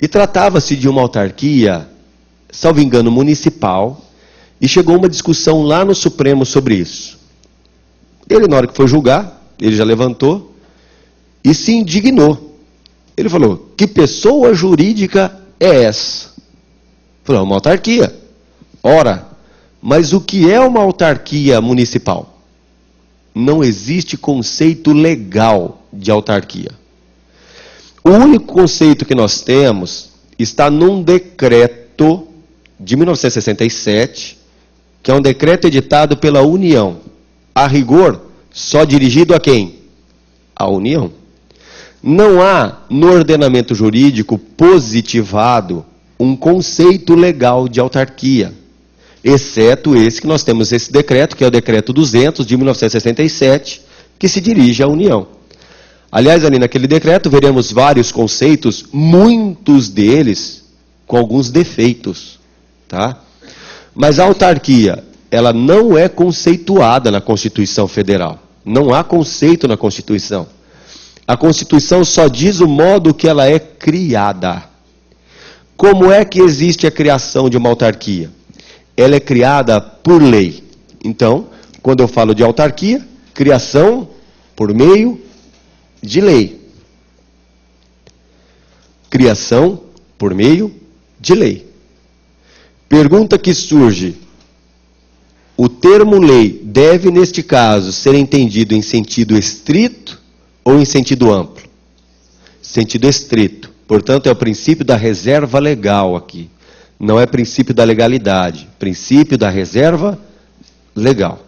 e tratava-se de uma autarquia, salvo engano, municipal, e chegou uma discussão lá no Supremo sobre isso. Ele, na hora que foi julgar, ele já levantou e se indignou. Ele falou: que pessoa jurídica é essa? Falou: uma autarquia. Ora, mas o que é uma autarquia municipal? Não existe conceito legal de autarquia. O único conceito que nós temos está num decreto de 1967, que é um decreto editado pela União. A rigor, só dirigido a quem? A União. Não há no ordenamento jurídico positivado um conceito legal de autarquia, exceto esse que nós temos esse decreto, que é o decreto 200 de 1967, que se dirige à União. Aliás, ali naquele decreto veremos vários conceitos, muitos deles com alguns defeitos, tá? Mas a autarquia, ela não é conceituada na Constituição Federal. Não há conceito na Constituição. A Constituição só diz o modo que ela é criada. Como é que existe a criação de uma autarquia? Ela é criada por lei. Então, quando eu falo de autarquia, criação por meio de lei. Criação por meio de lei. Pergunta que surge: o termo lei deve, neste caso, ser entendido em sentido estrito ou em sentido amplo? Sentido estrito. Portanto, é o princípio da reserva legal aqui. Não é princípio da legalidade. Princípio da reserva legal.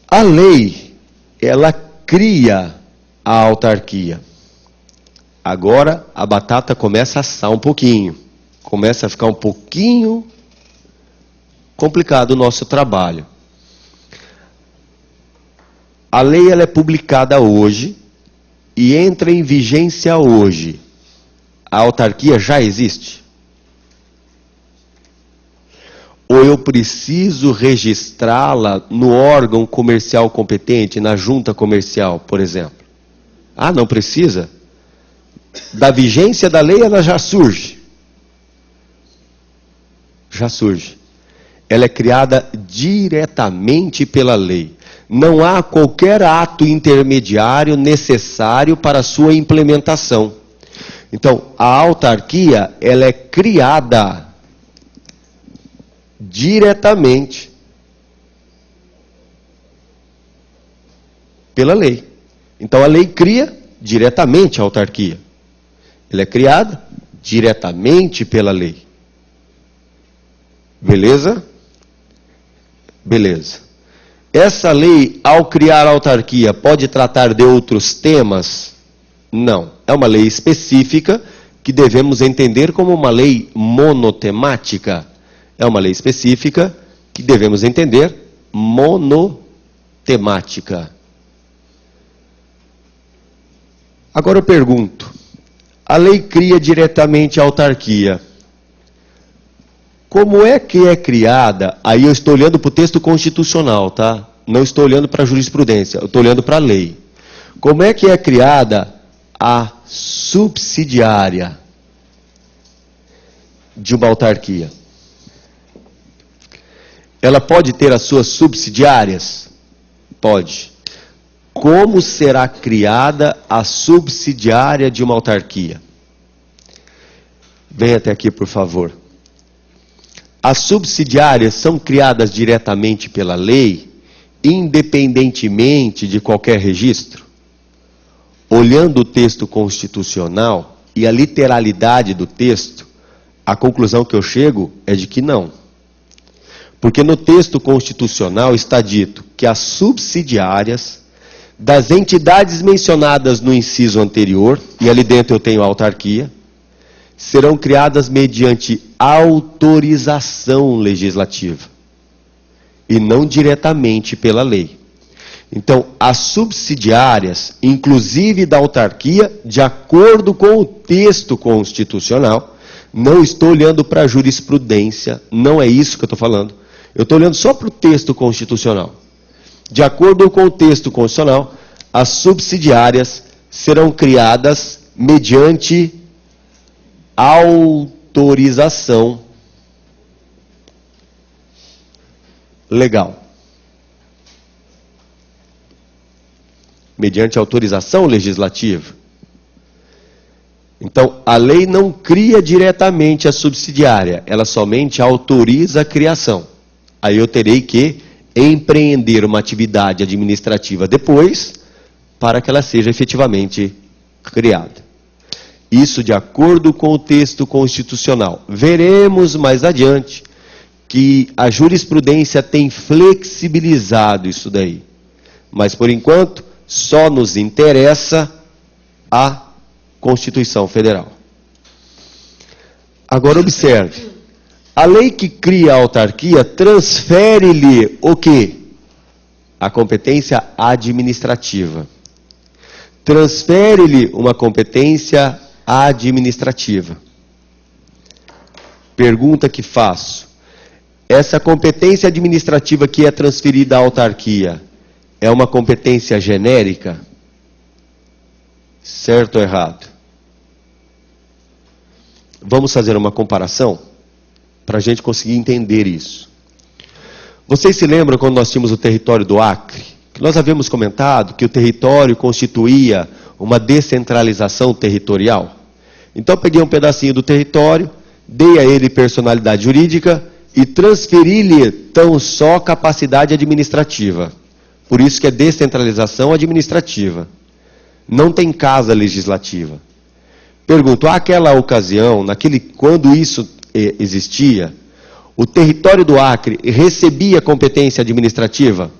A lei, ela cria a autarquia. Agora, a batata começa a assar um pouquinho. Começa a ficar um pouquinho complicado o nosso trabalho. A lei, ela é publicada hoje e entra em vigência hoje. A autarquia já existe? Ou eu preciso registrá-la no órgão comercial competente, na junta comercial, por exemplo? Ah, não precisa? Da vigência da lei, ela já surge. Já surge. Ela é criada diretamente pela lei. Não há qualquer ato intermediário necessário para a sua implementação. Então, a autarquia, ela é criada diretamente pela lei. Então, a lei cria diretamente a autarquia. Ela é criada diretamente pela lei. Beleza? Beleza. Essa lei, ao criar a autarquia, pode tratar de outros temas? Não. É uma lei específica que devemos entender como uma lei monotemática. É uma lei específica que devemos entender monotemática. Agora eu pergunto, a lei cria diretamente a autarquia. Como é que é criada? Aí eu estou olhando para o texto constitucional, tá? Não estou olhando para a jurisprudência, eu estou olhando para a lei. Como é que é criada a subsidiária de uma autarquia? Ela pode ter as suas subsidiárias? Pode. Como será criada a subsidiária de uma autarquia? Venha até aqui, por favor. As subsidiárias são criadas diretamente pela lei, independentemente de qualquer registro? Olhando o texto constitucional e a literalidade do texto, a conclusão que eu chego é de que não. Porque no texto constitucional está dito que as subsidiárias das entidades mencionadas no inciso anterior, e ali dentro eu tenho a autarquia, serão criadas mediante autorização legislativa e não diretamente pela lei. Então, as subsidiárias, inclusive da autarquia, de acordo com o texto constitucional, não estou olhando para a jurisprudência, não é isso que eu estou falando. Eu estou olhando só para o texto constitucional. De acordo com o texto constitucional, as subsidiárias serão criadas mediante autorização legal. Mediante autorização legislativa. Então, a lei não cria diretamente a subsidiária, ela somente autoriza a criação. Aí eu terei que empreender uma atividade administrativa depois, para que ela seja efetivamente criada. Isso de acordo com o texto constitucional. Veremos mais adiante que a jurisprudência tem flexibilizado isso daí. Mas, por enquanto, só nos interessa a Constituição Federal. Agora, observe. A lei que cria a autarquia transfere-lhe o quê? A competência administrativa. Transfere-lhe uma competência administrativa. Pergunta que faço. Essa competência administrativa que é transferida à autarquia é uma competência genérica? Certo ou errado? Vamos fazer uma comparação para a gente conseguir entender isso. Vocês se lembram quando nós tínhamos o território do Acre? Que nós havíamos comentado que o território constituía uma descentralização territorial. Então eu peguei um pedacinho do território, dei a ele personalidade jurídica e transferi-lhe tão só capacidade administrativa. Por isso que é descentralização administrativa. Não tem casa legislativa. Pergunto, àquela ocasião, quando isso existia, o território do Acre recebia competência administrativa?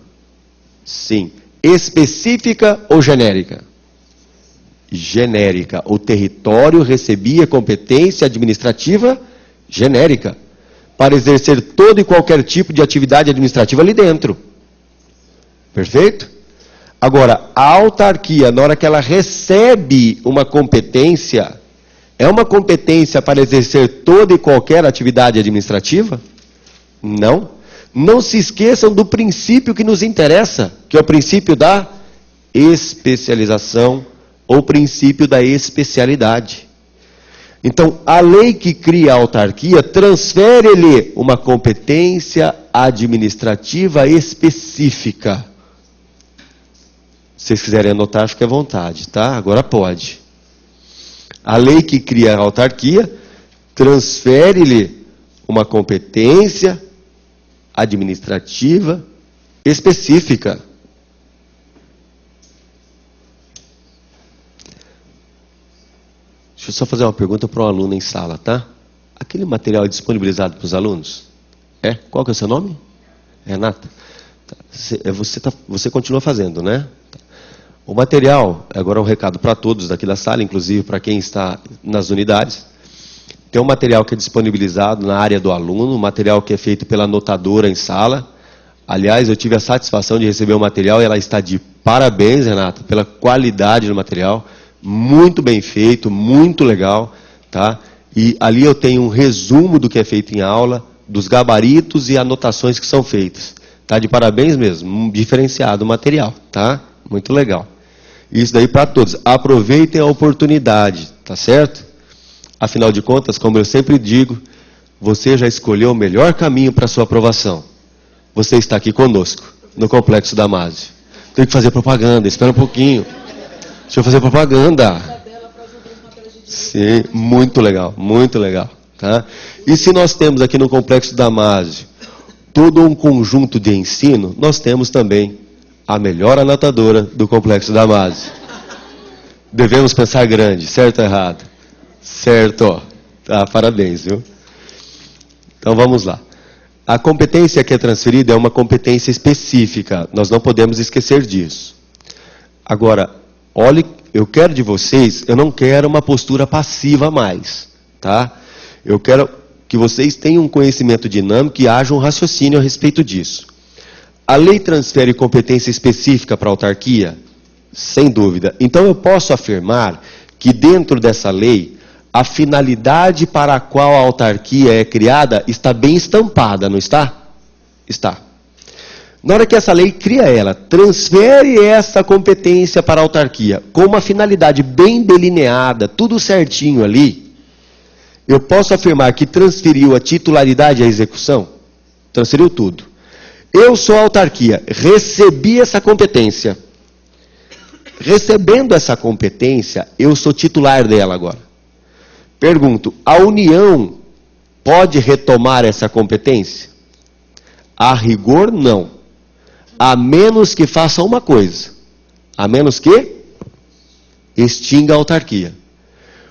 Sim. Específica ou genérica? Genérica. O território recebia competência administrativa genérica, para exercer todo e qualquer tipo de atividade administrativa ali dentro. Perfeito? Agora, a autarquia, na hora que ela recebe uma competência, é uma competência para exercer toda e qualquer atividade administrativa? Não. Não se esqueçam do princípio que nos interessa, que é o princípio da especialização ou princípio da especialidade. Então, a lei que cria a autarquia transfere-lhe uma competência administrativa específica. Se vocês quiserem anotar, fique à vontade, tá? Agora pode. A lei que cria a autarquia transfere-lhe uma competência administrativa específica. Deixa eu só fazer uma pergunta para um aluno em sala, tá? Aquele material é disponibilizado para os alunos? É? Qual que é o seu nome? Renata? Você continua fazendo, né? O material, agora é um recado para todos daqui da sala, inclusive para quem está nas unidades. Tem um material que é disponibilizado na área do aluno, um material que é feito pela anotadora em sala. Aliás, eu tive a satisfação de receber o material e ela está de parabéns, Renata, pela qualidade do material. Muito bem feito, muito legal, tá? E ali eu tenho um resumo do que é feito em aula, dos gabaritos e anotações que são feitas. Tá de parabéns mesmo, diferenciado o material, tá? Muito legal. Isso daí para todos. Aproveitem a oportunidade, tá certo? Afinal de contas, como eu sempre digo, você já escolheu o melhor caminho para a sua aprovação. Você está aqui conosco, no Complexo Damásio. Tem que fazer propaganda, espera um pouquinho. Deixa eu fazer propaganda. Sim, muito legal, muito legal. Tá? E se nós temos aqui no Complexo Damásio todo um conjunto de ensino, nós temos também a melhor anotadora do Complexo Damásio. Devemos pensar grande, certo ou errado? Certo. Tá, parabéns, viu? Então vamos lá. A competência que é transferida é uma competência específica. Nós não podemos esquecer disso. Agora, olhe, eu quero de vocês, eu não quero uma postura passiva mais, tá? Eu quero que vocês tenham um conhecimento dinâmico e haja um raciocínio a respeito disso. A lei transfere competência específica para a autarquia? Sem dúvida. Então eu posso afirmar que dentro dessa lei, a finalidade para a qual a autarquia é criada está bem estampada, não está? Está. Na hora que essa lei cria ela, transfere essa competência para a autarquia, com uma finalidade bem delineada, tudo certinho ali, eu posso afirmar que transferiu a titularidade e a execução? Transferiu tudo. Eu sou a autarquia, recebi essa competência. Recebendo essa competência, eu sou titular dela agora. Pergunto, a União pode retomar essa competência? A rigor, não. A menos que faça uma coisa. A menos que extinga a autarquia.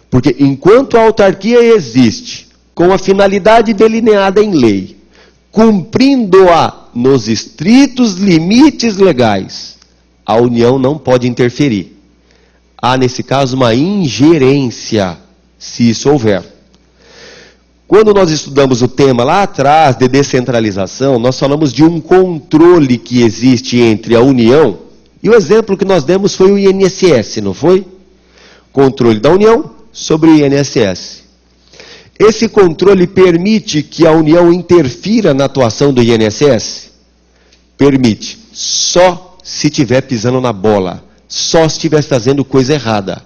Porque enquanto a autarquia existe, com a finalidade delineada em lei, cumprindo-a nos estritos limites legais, a União não pode interferir. Há, nesse caso, uma ingerência, se isso houver. Quando nós estudamos o tema lá atrás de descentralização, nós falamos de um controle que existe entre a União, e o exemplo que nós demos foi o INSS, não foi? Controle da União sobre o INSS. Esse controle permite que a União interfira na atuação do INSS? Permite, só se estiver pisando na bola, só se estiver fazendo coisa errada,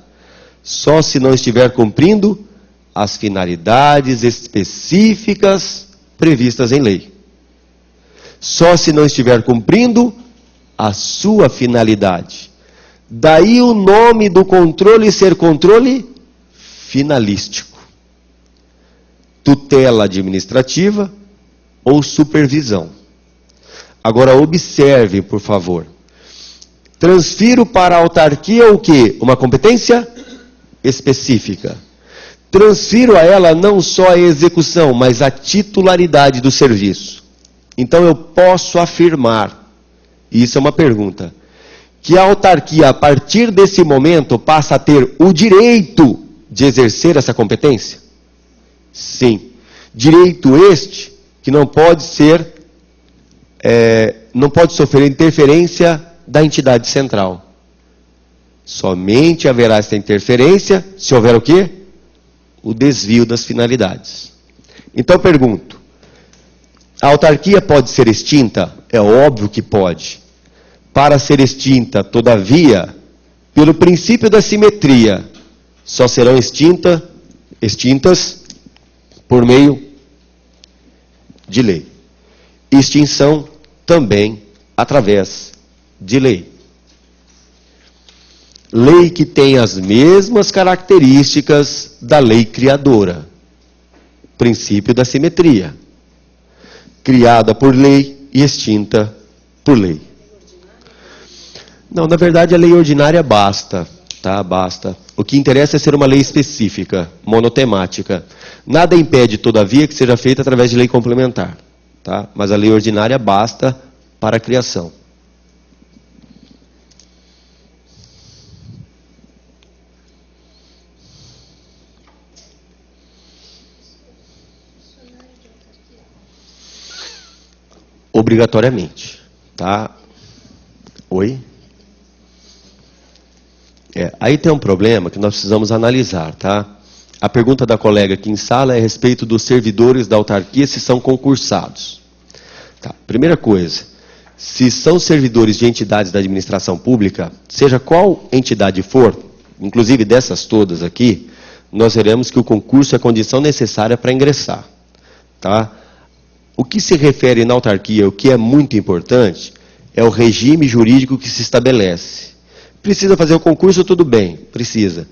só se não estiver cumprindo as finalidades específicas previstas em lei. Só se não estiver cumprindo a sua finalidade. Daí o nome do controle ser controle finalístico. Tutela administrativa ou supervisão. Agora observe, por favor. Transfiro para a autarquia o quê? Uma competência específica. Transfiro a ela não só a execução, mas a titularidade do serviço. Então eu posso afirmar, e isso é uma pergunta, que a autarquia, a partir desse momento, passa a ter o direito de exercer essa competência? Sim. Direito este que não pode sofrer interferência da entidade central. Somente haverá essa interferência se houver o quê? O desvio das finalidades. Então eu pergunto, a autarquia pode ser extinta? É óbvio que pode. Para ser extinta, todavia, pelo princípio da simetria, só serão extintas por meio de lei. Extinção também através de lei. Lei que tem as mesmas características da lei criadora. Princípio da simetria. Criada por lei e extinta por lei. Não, na verdade a lei ordinária basta, tá? Basta. O que interessa é ser uma lei específica, monotemática. Nada impede, todavia, que seja feita através de lei complementar, tá? Mas a lei ordinária basta para a criação. Obrigatoriamente, tá? Oi? Aí tem um problema que nós precisamos analisar, tá? A pergunta da colega aqui em sala é a respeito dos servidores da autarquia, se são concursados. Tá. Primeira coisa, se são servidores de entidades da administração pública, seja qual entidade for, inclusive dessas todas aqui, nós veremos que o concurso é a condição necessária para ingressar, tá? O que se refere na autarquia, o que é muito importante, é o regime jurídico que se estabelece. Precisa fazer o concurso, tudo bem, precisa.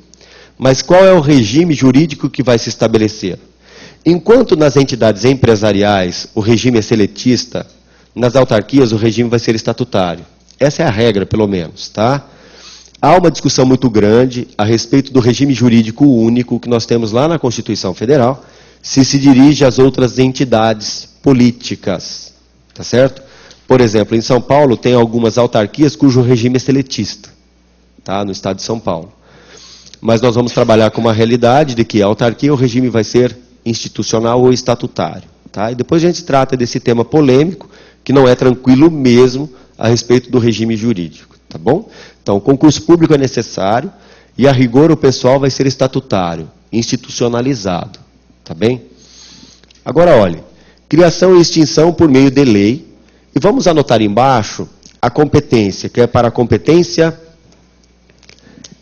Mas qual é o regime jurídico que vai se estabelecer? Enquanto nas entidades empresariais o regime é seletista, nas autarquias o regime vai ser estatutário. Essa é a regra, pelo menos, tá? Há uma discussão muito grande a respeito do regime jurídico único que nós temos lá na Constituição Federal, se dirige às outras entidades políticas, tá certo? Por exemplo, em São Paulo tem algumas autarquias cujo regime é seletista, tá? No estado de São Paulo. Mas nós vamos trabalhar com uma realidade de que a autarquia, o regime vai ser institucional ou estatutário, tá? E depois a gente trata desse tema polêmico, que não é tranquilo mesmo, a respeito do regime jurídico, tá bom? Então, o concurso público é necessário, e a rigor o pessoal vai ser estatutário, institucionalizado, tá bem? Agora, olhe, criação e extinção por meio de lei, e vamos anotar embaixo a competência, que é para a competência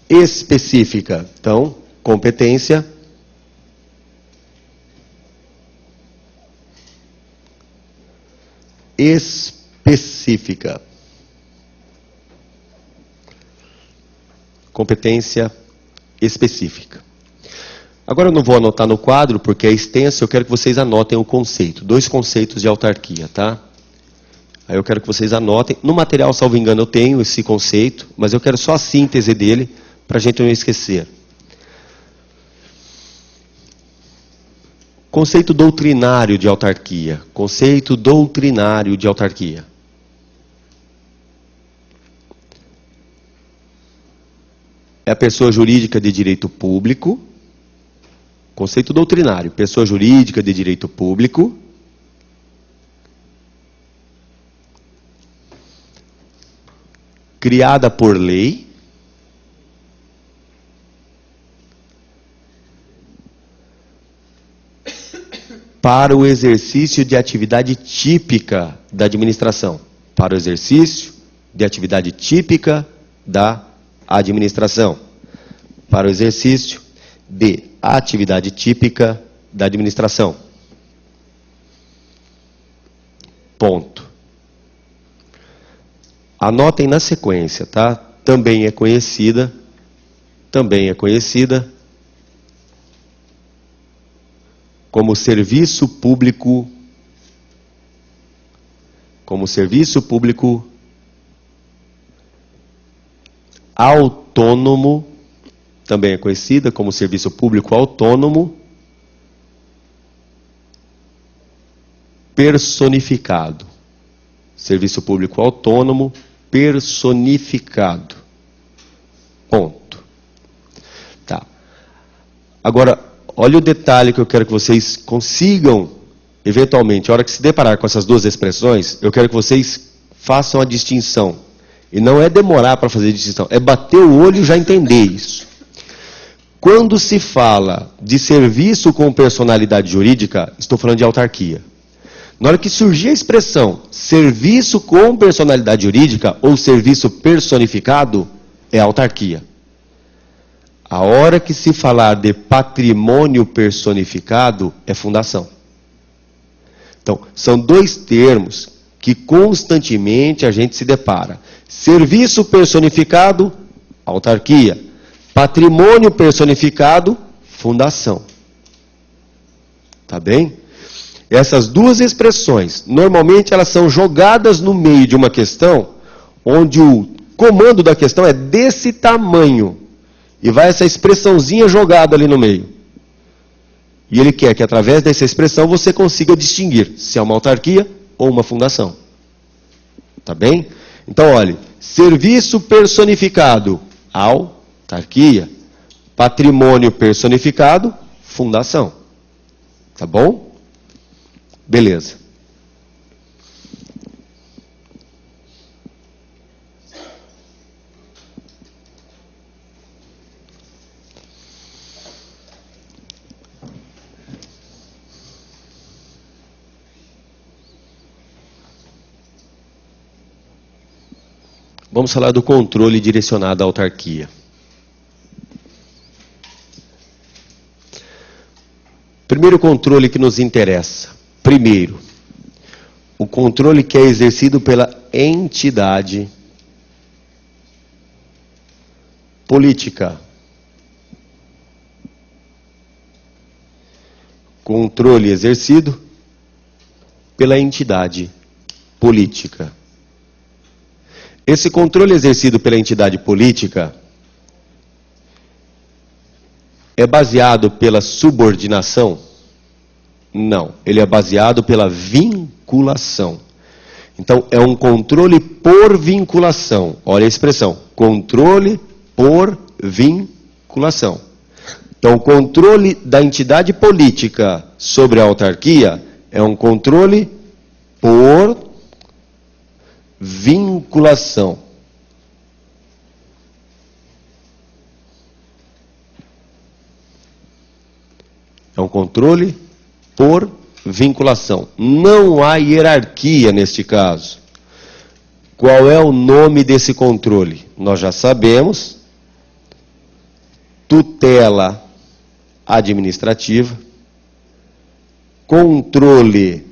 específica. Então, competência específica. Competência específica. Agora eu não vou anotar no quadro, porque é extenso, eu quero que vocês anotem o conceito. 2 conceitos de autarquia, tá? Aí eu quero que vocês anotem. No material, salvo engano, eu tenho esse conceito, mas eu quero só a síntese dele, para a gente não esquecer. Conceito doutrinário de autarquia. Conceito doutrinário de autarquia. É a pessoa jurídica de direito público. Conceito doutrinário. Pessoa jurídica de direito público. Criada por lei. Para o exercício de atividade típica da administração. Para o exercício de atividade típica da administração. Para o exercício de atividade típica da administração. Ponto. Anotem na sequência, tá? Também é conhecida como serviço público autônomo, também é conhecida como serviço público autônomo personificado. Serviço público autônomo personificado. Ponto. Tá. Agora, olha o detalhe que eu quero que vocês consigam, eventualmente, a hora que se deparar com essas duas expressões, eu quero que vocês façam a distinção. E não é demorar para fazer a distinção, é bater o olho e já entender isso. Quando se fala de serviço com personalidade jurídica, estou falando de autarquia. Na hora que surgir a expressão serviço com personalidade jurídica ou serviço personificado, é autarquia. A hora que se falar de patrimônio personificado, é fundação. Então, são dois termos que constantemente a gente se depara. Serviço personificado, autarquia. Patrimônio personificado, fundação. Tá bem? Essas duas expressões, normalmente elas são jogadas no meio de uma questão, onde o comando da questão é desse tamanho. E vai essa expressãozinha jogada ali no meio. E ele quer que através dessa expressão você consiga distinguir se é uma autarquia ou uma fundação. Tá bem? Então, olhe, serviço personificado, autarquia. Patrimônio personificado, fundação. Tá bom? Beleza. Vamos falar do controle direcionado à autarquia. Primeiro controle que nos interessa. Primeiro, o controle que é exercido pela entidade política. Controle exercido pela entidade política. Esse controle exercido pela entidade política é baseado pela subordinação? Não, ele é baseado pela vinculação. Então, é um controle por vinculação. Olha a expressão, controle por vinculação. Então, o controle da entidade política sobre a autarquia é um controle por vinculação. É um controle por vinculação. Não há hierarquia neste caso. Qual é o nome desse controle? Nós já sabemos. Tutela administrativa. Controle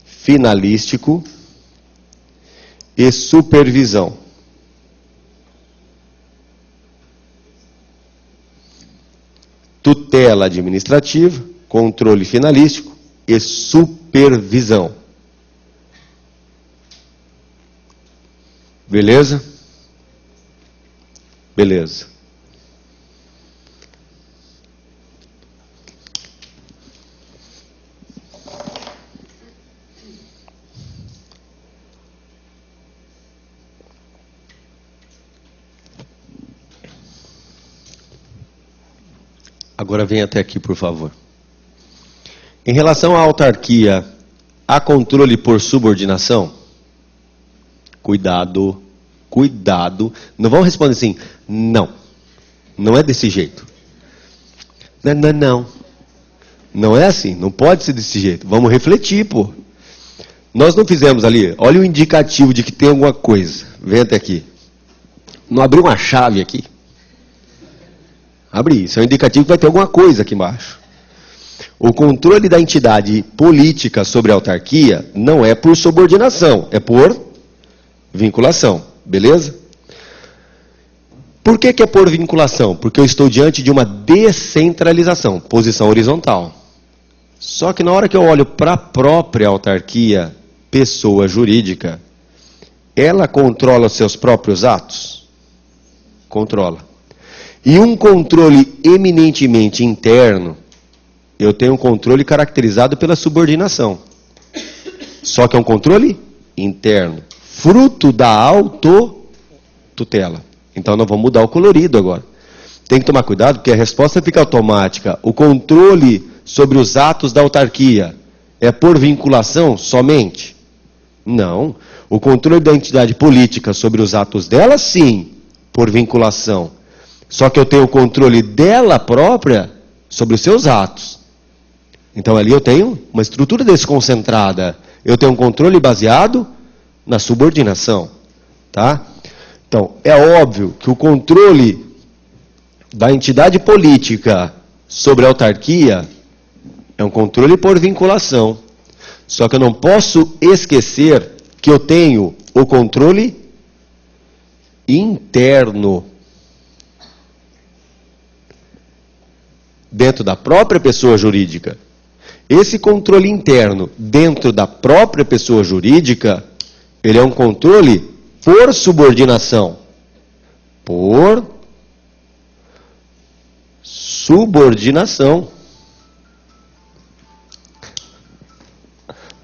finalístico e supervisão. Tutela administrativa, controle finalístico e supervisão. Beleza? Beleza. Agora vem até aqui, por favor. Em relação à autarquia, há controle por subordinação? Cuidado, cuidado. Não vão responder assim, não. Não é desse jeito. Não. Não é assim, não pode ser desse jeito. Vamos refletir, pô. Nós não fizemos ali, olha o indicativo de que tem alguma coisa. Vem até aqui. Não abriu uma chave aqui? Abre isso, é um indicativo que vai ter alguma coisa aqui embaixo. O controle da entidade política sobre a autarquia não é por subordinação, é por vinculação, beleza? Por que é por vinculação? Porque eu estou diante de uma descentralização, posição horizontal. Só que na hora que eu olho para a própria autarquia, pessoa jurídica, ela controla os seus próprios atos? Controla. E um controle eminentemente interno, eu tenho um controle caracterizado pela subordinação. Só que é um controle interno, fruto da autotutela. Então nós vamos mudar o colorido agora. Tem que tomar cuidado porque a resposta fica automática. O controle sobre os atos da autarquia é por vinculação somente? Não. O controle da entidade política sobre os atos dela, sim, por vinculação. Só que eu tenho o controle dela própria sobre os seus atos. Então ali eu tenho uma estrutura desconcentrada. Eu tenho um controle baseado na subordinação. Tá? Então, é óbvio que o controle da entidade política sobre a autarquia é um controle por vinculação. Só que eu não posso esquecer que eu tenho o controle interno. Dentro da própria pessoa jurídica. Esse controle interno dentro da própria pessoa jurídica, ele é um controle por subordinação. Por subordinação.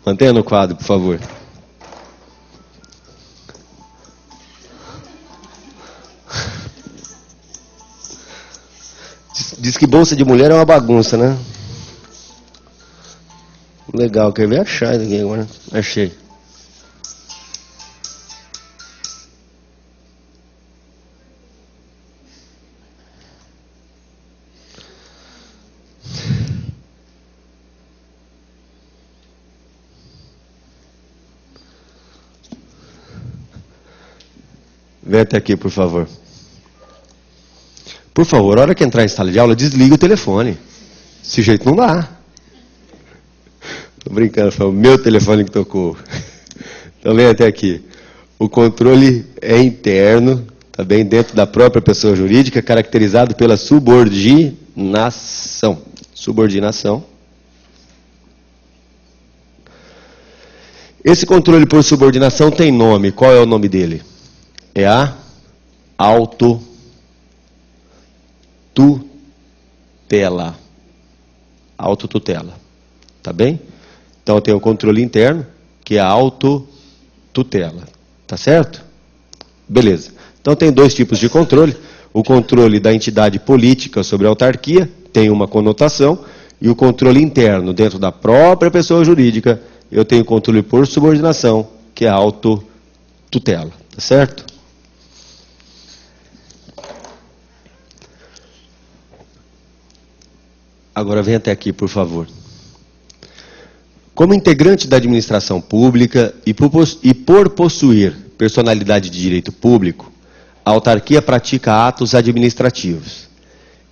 Mantenha no quadro, por favor. Diz que bolsa de mulher é uma bagunça, né? Legal, quer ver? Achar isso aqui agora. Achei. Vem até aqui, por favor. Por favor, a hora que entrar em sala de aula, desliga o telefone. Desse jeito não dá. Tô brincando, foi o meu telefone que tocou. Então vem até aqui. O controle é interno, tá bem, dentro da própria pessoa jurídica, caracterizado pela subordinação. Subordinação. Esse controle por subordinação tem nome. Qual é o nome dele? É a autotutela. Autotutela. Tá bem? Então eu tenho o controle interno, que é a autotutela. Tá certo? Beleza. Então tem dois tipos de controle. O controle da entidade política sobre a autarquia tem uma conotação, e o controle interno dentro da própria pessoa jurídica, eu tenho controle por subordinação, que é a autotutela. Tá certo? Agora vem até aqui, por favor. Como integrante da administração pública e por possuir personalidade de direito público, a autarquia pratica atos administrativos,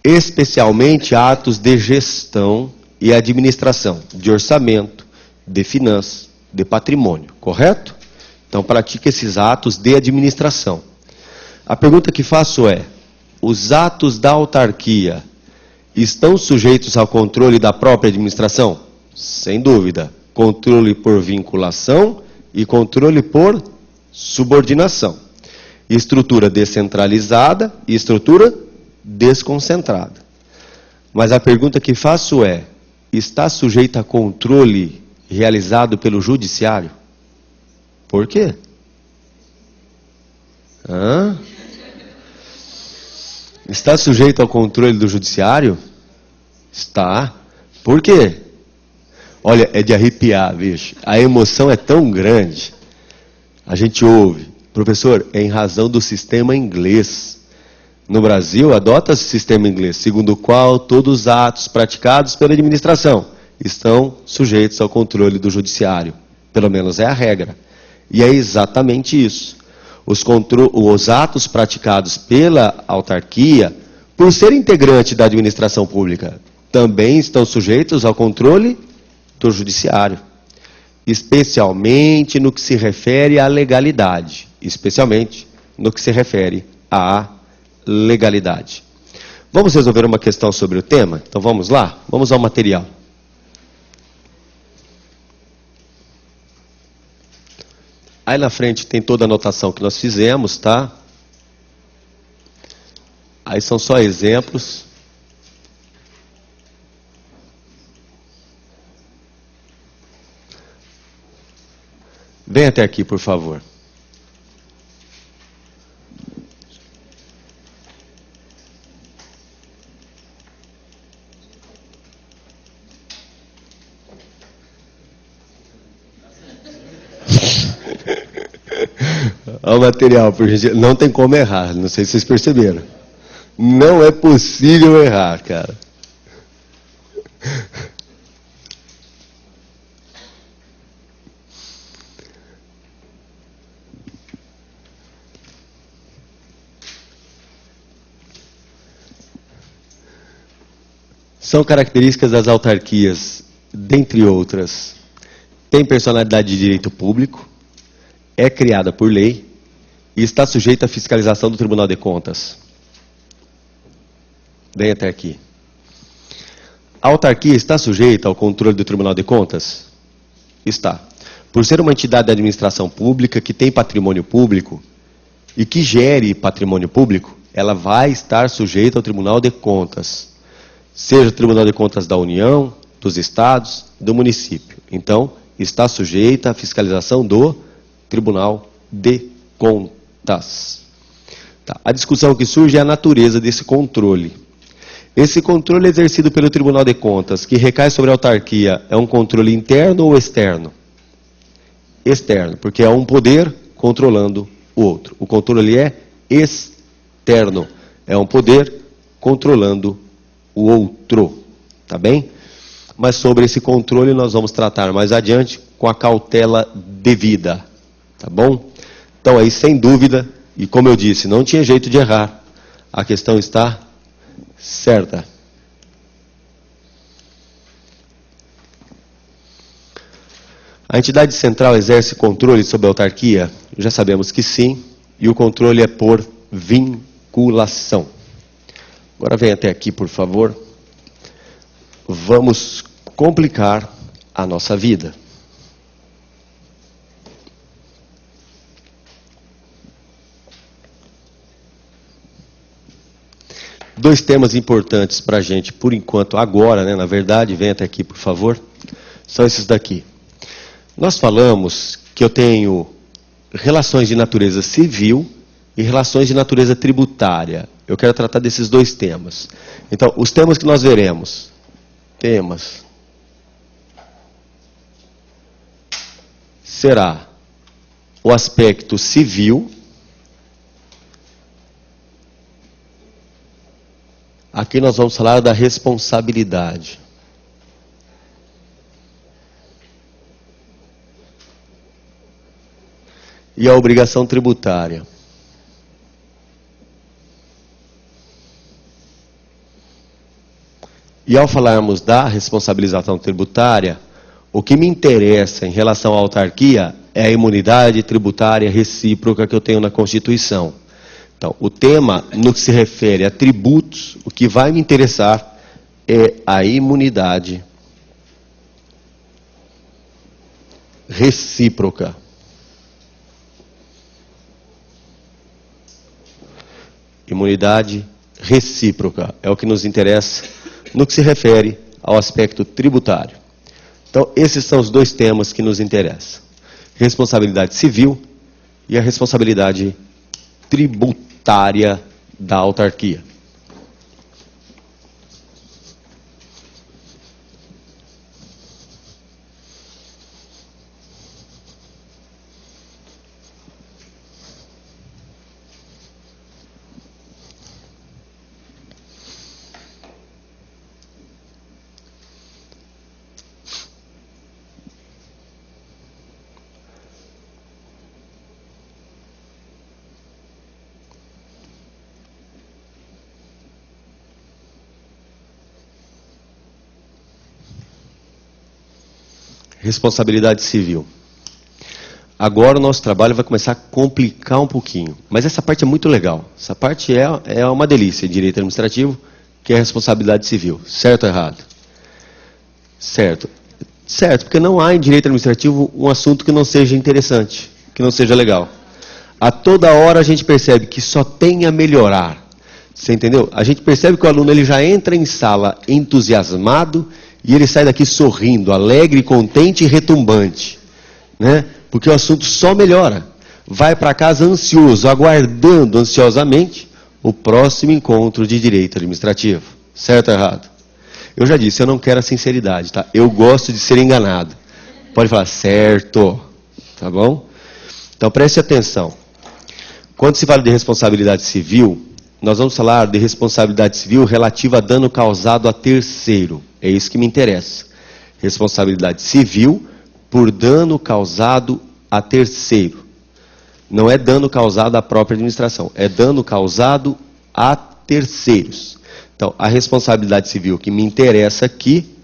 especialmente atos de gestão e administração, de orçamento, de finanças, de patrimônio, correto? Então pratica esses atos de administração. A pergunta que faço é, os atos da autarquia estão sujeitos ao controle da própria administração? Sem dúvida. Controle por vinculação e controle por subordinação. Estrutura descentralizada e estrutura desconcentrada. Mas a pergunta que faço é, está sujeita a controle realizado pelo judiciário? Por quê? Está sujeito ao controle do judiciário? Está. Por quê? Olha, é de arrepiar, bicho. A emoção é tão grande. A gente ouve, professor, é em razão do sistema inglês. No Brasil, adota-se o sistema inglês, segundo o qual todos os atos praticados pela administração estão sujeitos ao controle do judiciário. Pelo menos é a regra. E é exatamente isso. Os atos praticados pela autarquia, por ser integrante da administração pública, também estão sujeitos ao controle do judiciário. Especialmente no que se refere à legalidade. Especialmente no que se refere à legalidade. Vamos resolver uma questão sobre o tema? Então vamos lá? Vamos ao material. Aí na frente tem toda a anotação que nós fizemos, tá? Aí são só exemplos. Vem até aqui, por favor. Olha o material, por gente. Não tem como errar, não sei se vocês perceberam. Não é possível errar, cara. São características das autarquias, dentre outras. Tem personalidade de direito público, é criada por lei e está sujeita à fiscalização do Tribunal de Contas. Vem até aqui. A autarquia está sujeita ao controle do Tribunal de Contas? Está. Por ser uma entidade de administração pública que tem patrimônio público e que gere patrimônio público, ela vai estar sujeita ao Tribunal de Contas. Seja o Tribunal de Contas da União, dos Estados, do município. Então, está sujeita à fiscalização do Tribunal de Contas. Tá. A discussão que surge é a natureza desse controle. Esse controle exercido pelo Tribunal de Contas, que recai sobre a autarquia, é um controle interno ou externo? Externo, porque é um poder controlando o outro. O controle é externo. É um poder controlando o outro. Tá bem? Mas sobre esse controle nós vamos tratar mais adiante com a cautela devida. Tá bom? Então aí, sem dúvida, e como eu disse, não tinha jeito de errar. A questão está certa. A entidade central exerce controle sobre a autarquia? Já sabemos que sim, e o controle é por vinculação. Agora vem até aqui, por favor. Vamos complicar a nossa vida. Dois temas importantes para a gente, por enquanto, agora, né, na verdade, vem até aqui, por favor, são esses daqui. Nós falamos que eu tenho relações de natureza civil e relações de natureza tributária. Eu quero tratar desses dois temas. Então, os temas que nós veremos. Temas. Será o aspecto civil. Aqui nós vamos falar da responsabilidade. E a obrigação tributária. E ao falarmos da responsabilização tributária, o que me interessa em relação à autarquia é a imunidade tributária recíproca que eu tenho na Constituição. Então, o tema, no que se refere a tributos, o que vai me interessar é a imunidade recíproca. Imunidade recíproca é o que nos interessa no que se refere ao aspecto tributário. Então, esses são os dois temas que nos interessam. Responsabilidade civil e a responsabilidade tributária da autarquia. Responsabilidade civil. Agora o nosso trabalho vai começar a complicar um pouquinho. Mas essa parte é muito legal. Essa parte é uma delícia em direito administrativo, que é a responsabilidade civil. Certo ou errado? Certo. Certo, porque não há em direito administrativo um assunto que não seja interessante, que não seja legal. A toda hora a gente percebe que só tem a melhorar. Você entendeu? A gente percebe que o aluno ele já entra em sala entusiasmado e ele sai daqui sorrindo, alegre, contente e retumbante. Né? Porque o assunto só melhora. Vai para casa ansioso, aguardando ansiosamente o próximo encontro de direito administrativo. Certo ou errado? Eu já disse, eu não quero a sinceridade, tá? Eu gosto de ser enganado. Pode falar, certo. Tá bom? Então preste atenção. Quando se fala de responsabilidade civil, nós vamos falar de responsabilidade civil relativa a dano causado a terceiro. É isso que me interessa. Responsabilidade civil por dano causado a terceiro. Não é dano causado à própria administração, é dano causado a terceiros. Então, a responsabilidade civil que me interessa aqui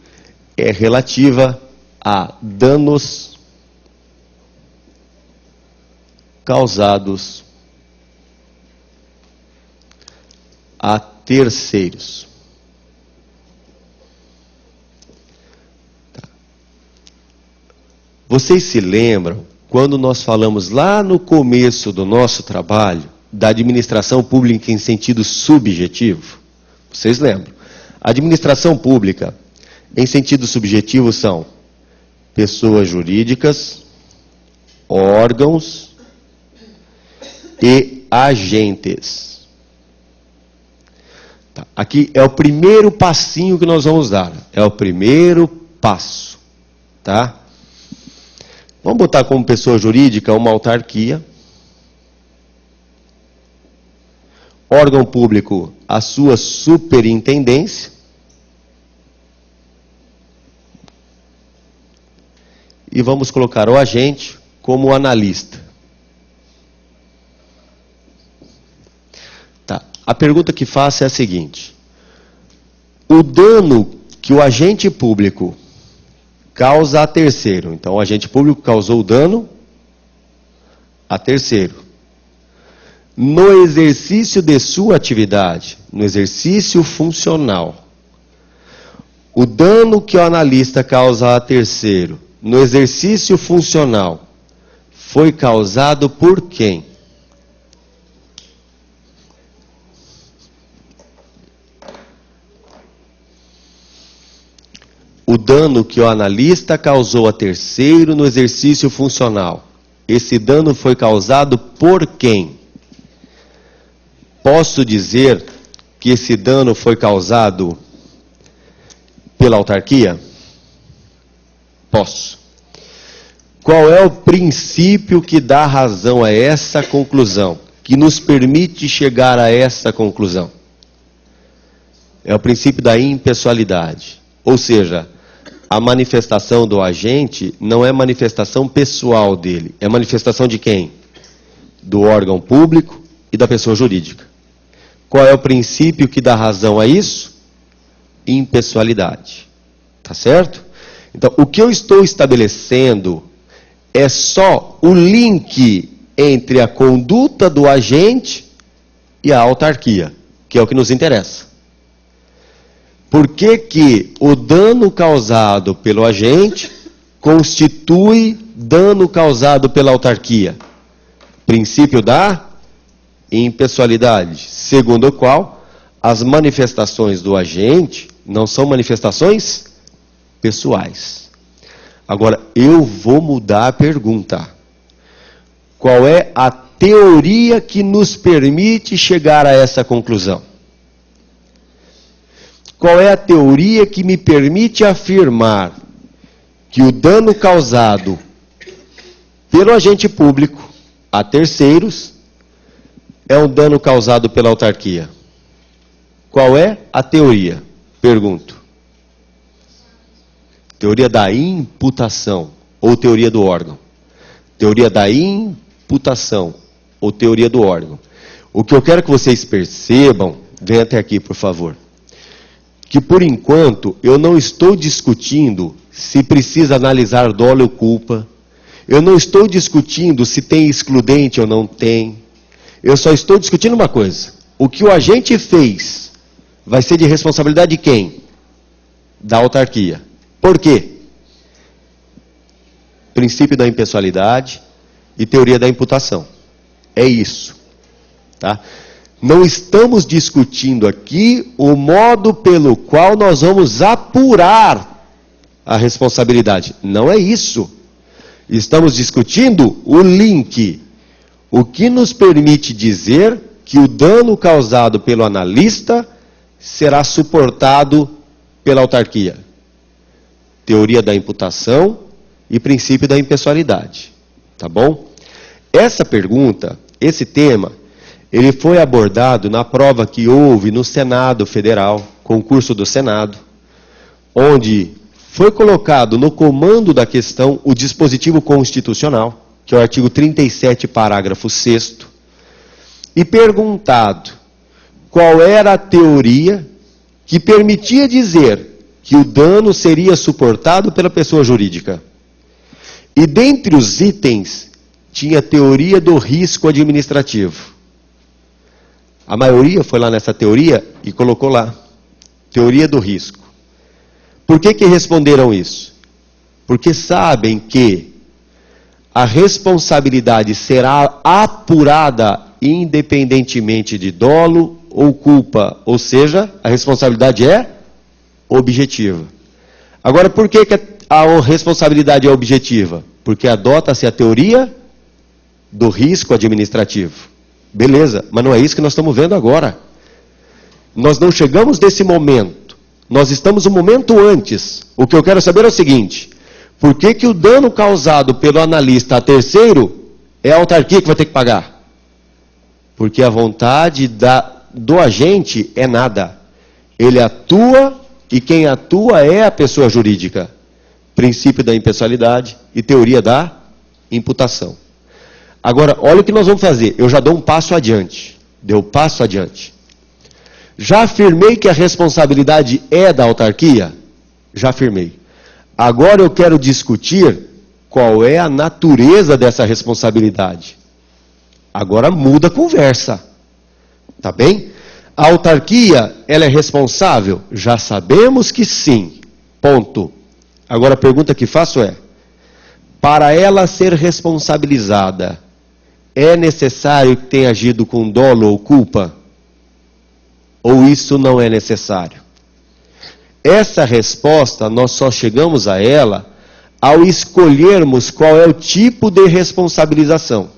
é relativa a danos causados a terceiros. Tá. Vocês se lembram, quando nós falamos lá no começo do nosso trabalho, da administração pública em sentido subjetivo? Vocês lembram? A administração pública em sentido subjetivo são pessoas jurídicas, órgãos e agentes. Tá. Aqui é o primeiro passinho que nós vamos dar. É o primeiro passo. Tá? Vamos botar como pessoa jurídica uma autarquia. Órgão público, a sua superintendência. E vamos colocar o agente como analista. Tá. A pergunta que faço é a seguinte: o dano que o agente público causa a terceiro, então o agente público causou o dano a terceiro, no exercício de sua atividade, no exercício funcional, o dano que o analista causa a terceiro, no exercício funcional, foi causado por quem? O dano que o analista causou a terceiro no exercício funcional, esse dano foi causado por quem? Posso dizer que esse dano foi causado pela autarquia? Posso. Qual é o princípio que dá razão a essa conclusão, que nos permite chegar a essa conclusão? É o princípio da impessoalidade. Ou seja, a manifestação do agente não é manifestação pessoal dele, é manifestação de quem? Do órgão público e da pessoa jurídica. Qual é o princípio que dá razão a isso? Impessoalidade. Tá certo? Então, o que eu estou estabelecendo é só o link entre a conduta do agente e a autarquia, que é o que nos interessa. Por que que o dano causado pelo agente constitui dano causado pela autarquia? Princípio da impessoalidade, segundo o qual as manifestações do agente não são manifestações pessoais. Agora, eu vou mudar a pergunta. Qual é a teoria que nos permite chegar a essa conclusão? Qual é a teoria que me permite afirmar que o dano causado pelo agente público a terceiros é um dano causado pela autarquia? Qual é a teoria? Pergunto. Teoria da imputação ou teoria do órgão? Teoria da imputação ou teoria do órgão. O que eu quero que vocês percebam, vem até aqui, por favor, que, por enquanto, eu não estou discutindo se precisa analisar dolo ou culpa. Eu não estou discutindo se tem excludente ou não tem. Eu só estou discutindo uma coisa. O que o agente fez vai ser de responsabilidade de quem? Da autarquia. Por quê? Princípio da impessoalidade e teoria da imputação. É isso. Tá? Não estamos discutindo aqui o modo pelo qual nós vamos apurar a responsabilidade. Não é isso. Estamos discutindo o link. O que nos permite dizer que o dano causado pelo analista será suportado pela autarquia. Teoria da imputação e princípio da impessoalidade. Tá bom? Essa pergunta, esse tema, ele foi abordado na prova que houve no Senado Federal, concurso do Senado, onde foi colocado no comando da questão o dispositivo constitucional, que é o artigo 37, parágrafo 6º, e perguntado qual era a teoria que permitia dizer que o dano seria suportado pela pessoa jurídica. E dentre os itens, tinha a teoria do risco administrativo. A maioria foi lá nessa teoria e colocou lá, teoria do risco. Por que responderam isso? Porque sabem que a responsabilidade será apurada independentemente de dolo ou culpa, ou seja, a responsabilidade é objetiva. Agora, por que a responsabilidade é objetiva? Porque adota-se a teoria do risco administrativo. Beleza, mas não é isso que nós estamos vendo agora. Nós não chegamos nesse momento. Nós estamos um momento antes. O que eu quero saber é o seguinte: por que o dano causado pelo analista a terceiro é a autarquia que vai ter que pagar? Porque a vontade do agente é nada. Ele atua e quem atua é a pessoa jurídica. Princípio da impessoalidade e teoria da imputação. Agora, olha o que nós vamos fazer. Eu já dou um passo adiante. Deu passo adiante. Já afirmei que a responsabilidade é da autarquia? Já afirmei. Agora eu quero discutir qual é a natureza dessa responsabilidade. Agora muda a conversa. Tá bem? A autarquia, ela é responsável? Já sabemos que sim. Ponto. Agora a pergunta que faço é: para ela ser responsabilizada, é necessário que tenha agido com dolo ou culpa? Ou isso não é necessário? Essa resposta, nós só chegamos a ela ao escolhermos qual é o tipo de responsabilização.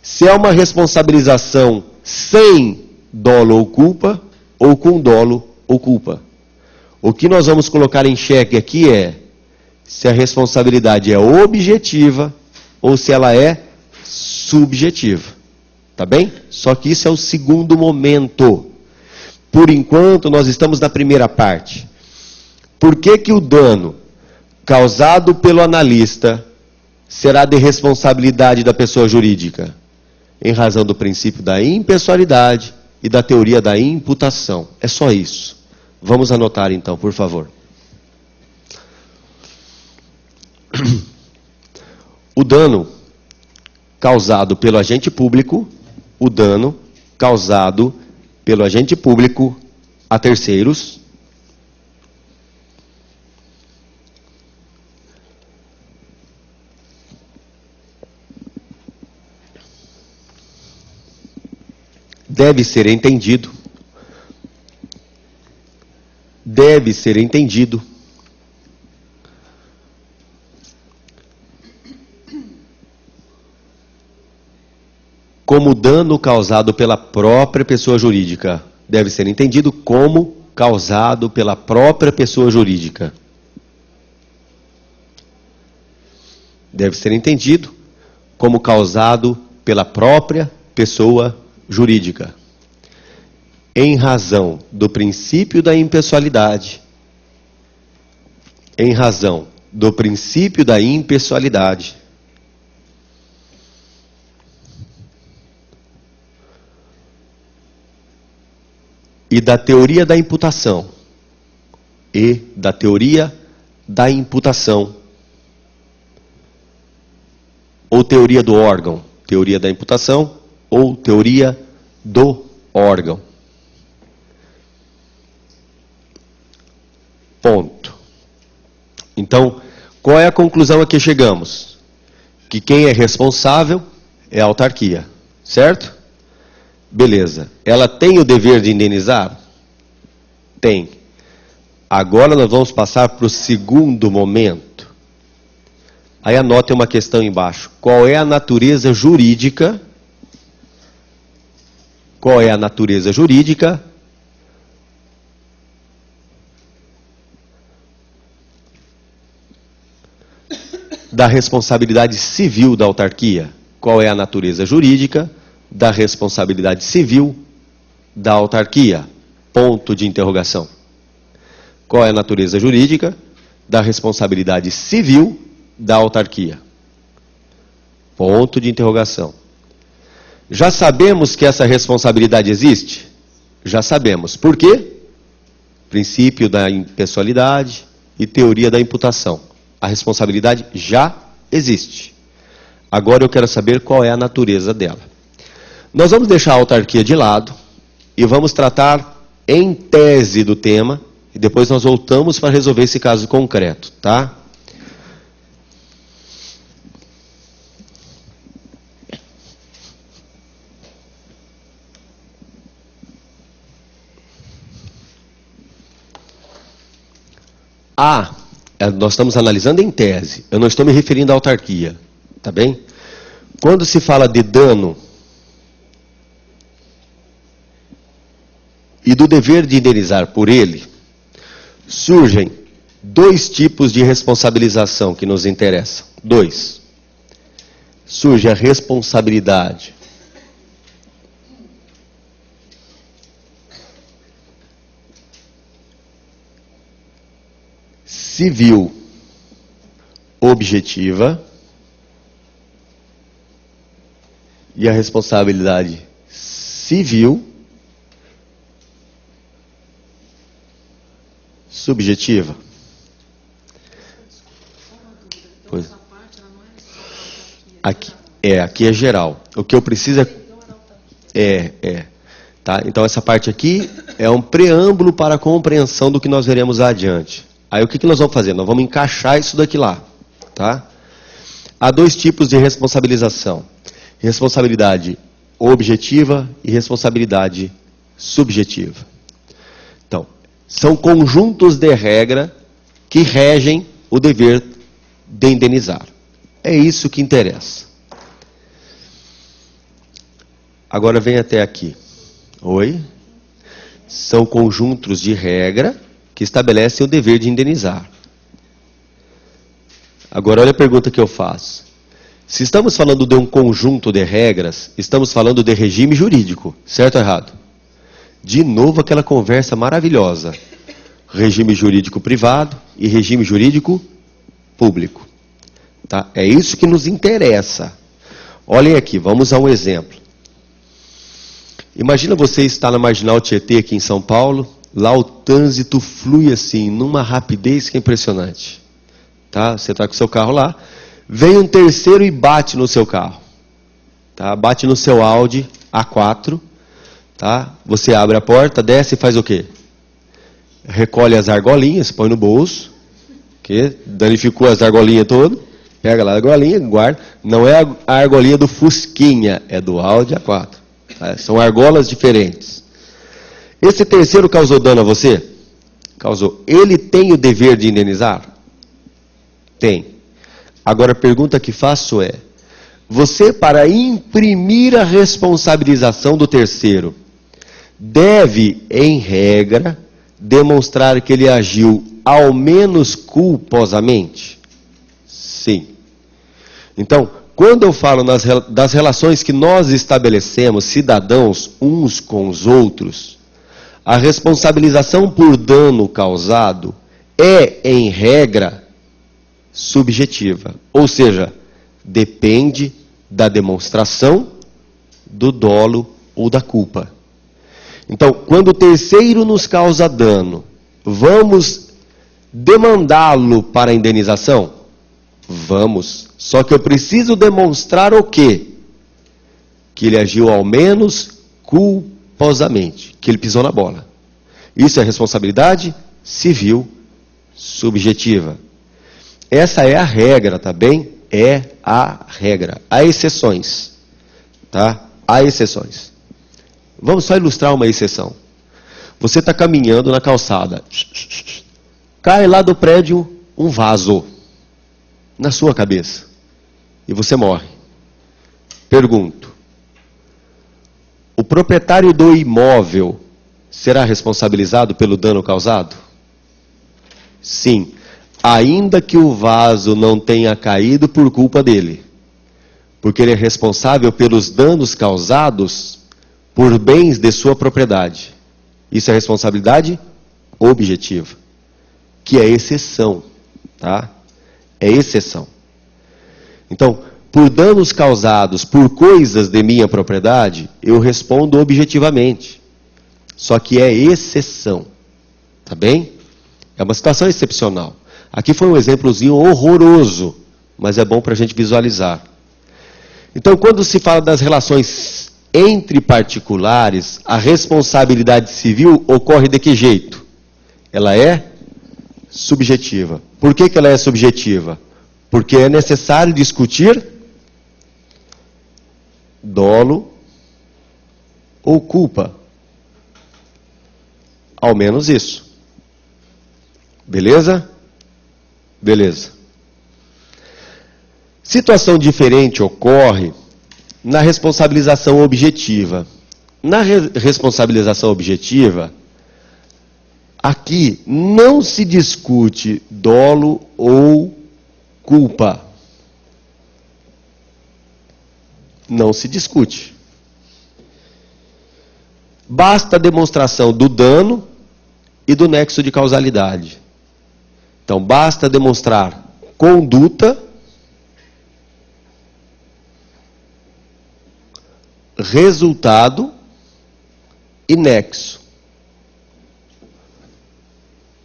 Se é uma responsabilização sem dolo ou culpa, ou com dolo ou culpa. O que nós vamos colocar em xeque aqui é se a responsabilidade é objetiva ou se ela é subjetiva. Tá bem? Só que isso é o segundo momento. Por enquanto, nós estamos na primeira parte. Por que o dano causado pelo analista será de responsabilidade da pessoa jurídica? Em razão do princípio da impessoalidade e da teoria da imputação. É só isso. Vamos anotar então, por favor. O dano causado pelo agente público, o dano causado pelo agente público a terceiros, deve ser entendido como dano causado pela própria pessoa jurídica. Deve ser entendido como causado pela própria pessoa jurídica. Deve ser entendido como causado pela própria pessoa jurídica. Em razão do princípio da impessoalidade, em razão do princípio da impessoalidade, e da teoria da imputação, e da teoria da imputação. Ou teoria do órgão. Teoria da imputação ou teoria do órgão. Ponto. Então, qual é a conclusão a que chegamos? Que quem é responsável é a autarquia, certo? Beleza. Ela tem o dever de indenizar? Tem. Agora nós vamos passar para o segundo momento. Aí anote uma questão embaixo. Qual é a natureza jurídica? Qual é a natureza jurídica da responsabilidade civil da autarquia? Qual é a natureza jurídica da responsabilidade civil da autarquia? Ponto de interrogação. Qual é a natureza jurídica da responsabilidade civil da autarquia? Ponto de interrogação. Já sabemos que essa responsabilidade existe? Já sabemos. Por quê? Princípio da impessoalidade e teoria da imputação. A responsabilidade já existe. Agora eu quero saber qual é a natureza dela. Nós vamos deixar a autarquia de lado e vamos tratar em tese do tema e depois nós voltamos para resolver esse caso concreto, tá? Nós estamos analisando em tese. Eu não estou me referindo à autarquia. Tá bem? Quando se fala de dano e do dever de indenizar por ele, surgem dois tipos de responsabilização que nos interessam. Dois. Surge a responsabilidade civil objetiva e a responsabilidade civil subjetiva. Pois. Aqui é geral. O que eu preciso tá? Então essa parte aqui é um preâmbulo para a compreensão do que nós veremos adiante. Aí o que nós vamos fazer? Nós vamos encaixar isso daqui lá, tá? Há dois tipos de responsabilização. Responsabilidade objetiva e responsabilidade subjetiva. Então, são conjuntos de regra que regem o dever de indenizar. É isso que interessa. Agora vem até aqui. Oi? São conjuntos de regra que estabelecem o dever de indenizar. Agora olha a pergunta que eu faço. Se estamos falando de um conjunto de regras, estamos falando de regime jurídico, certo ou errado? De novo aquela conversa maravilhosa. Regime jurídico privado e regime jurídico público. Tá? É isso que nos interessa. Olhem aqui, vamos a um exemplo. Imagina você estar na Marginal Tietê aqui em São Paulo, lá o trânsito flui assim, numa rapidez que é impressionante. Tá? Você está com o seu carro lá, vem um terceiro e bate no seu carro. Tá? Bate no seu Audi A4. Tá? Você abre a porta, desce e faz o quê? Recolhe as argolinhas, põe no bolso, que danificou as argolinhas todas, pega lá a argolinha, guarda. Não é a argolinha do Fusquinha, é do Audi A4. Tá? São argolas diferentes. Esse terceiro causou dano a você? Causou. Ele tem o dever de indenizar? Tem. Agora a pergunta que faço é, você, para imprimir a responsabilização do terceiro, deve, em regra, demonstrar que ele agiu ao menos culposamente? Sim. Então, quando eu falo das relações que nós estabelecemos, cidadãos, uns com os outros, a responsabilização por dano causado é, em regra, subjetiva. Ou seja, depende da demonstração do dolo ou da culpa. Então, quando o terceiro nos causa dano, vamos demandá-lo para a indenização? Vamos. Só que eu preciso demonstrar o quê? Que ele agiu ao menos culposamente, que ele pisou na bola. Isso é responsabilidade civil subjetiva. Essa é a regra, tá bem? É a regra. Há exceções, tá? Há exceções. Vamos só ilustrar uma exceção. Você está caminhando na calçada. Cai lá do prédio um vaso na sua cabeça. E você morre. Pergunto. O proprietário do imóvel será responsabilizado pelo dano causado? Sim. Ainda que o vaso não tenha caído por culpa dele. Porque ele é responsável pelos danos causados por bens de sua propriedade. Isso é responsabilidade objetiva. Que é exceção, tá? É exceção. Então, por danos causados por coisas de minha propriedade, eu respondo objetivamente. Só que é exceção, tá bem? É uma situação excepcional. Aqui foi um exemplozinho horroroso, mas é bom para a gente visualizar. Então, quando se fala das relações entre particulares, a responsabilidade civil ocorre de que jeito? Ela é subjetiva. Por que ela é subjetiva? Porque é necessário discutir dolo ou culpa. Ao menos isso. Beleza? Beleza. Situação diferente ocorre na responsabilização objetiva. Na responsabilização objetiva, aqui não se discute dolo ou culpa. Não se discute. Basta a demonstração do dano e do nexo de causalidade. Então, basta demonstrar conduta, resultado e nexo.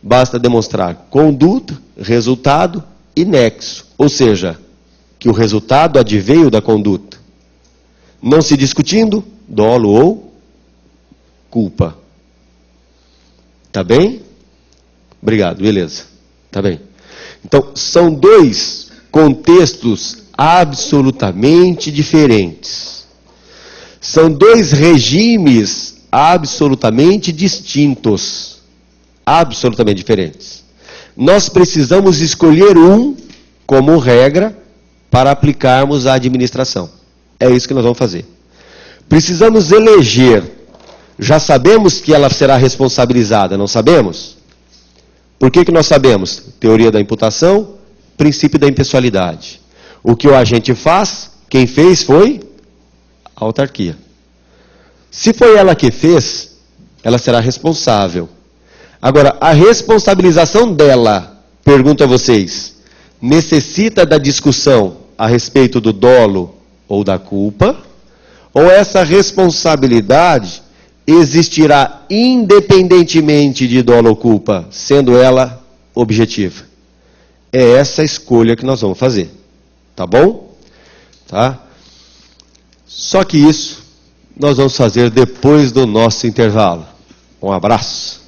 Basta demonstrar conduta, resultado e nexo. Ou seja, que o resultado adveio da conduta. Não se discutindo, dolo ou culpa. Tá bem? Obrigado, beleza. Tá bem. Então, são dois contextos absolutamente diferentes. São dois regimes absolutamente distintos. Absolutamente diferentes. Nós precisamos escolher um como regra para aplicarmos a administração. É isso que nós vamos fazer. Precisamos eleger. Já sabemos que ela será responsabilizada, não sabemos? Por que nós sabemos? Teoria da imputação, princípio da impessoalidade. O que o agente faz, quem fez foi a autarquia. Se foi ela que fez, ela será responsável. Agora, a responsabilização dela, pergunto a vocês, necessita da discussão a respeito do dolo ou da culpa? Ou essa responsabilidade existirá independentemente de dolo ou culpa, sendo ela objetiva? É essa a escolha que nós vamos fazer. Tá bom? Tá? Só que isso nós vamos fazer depois do nosso intervalo. Um abraço.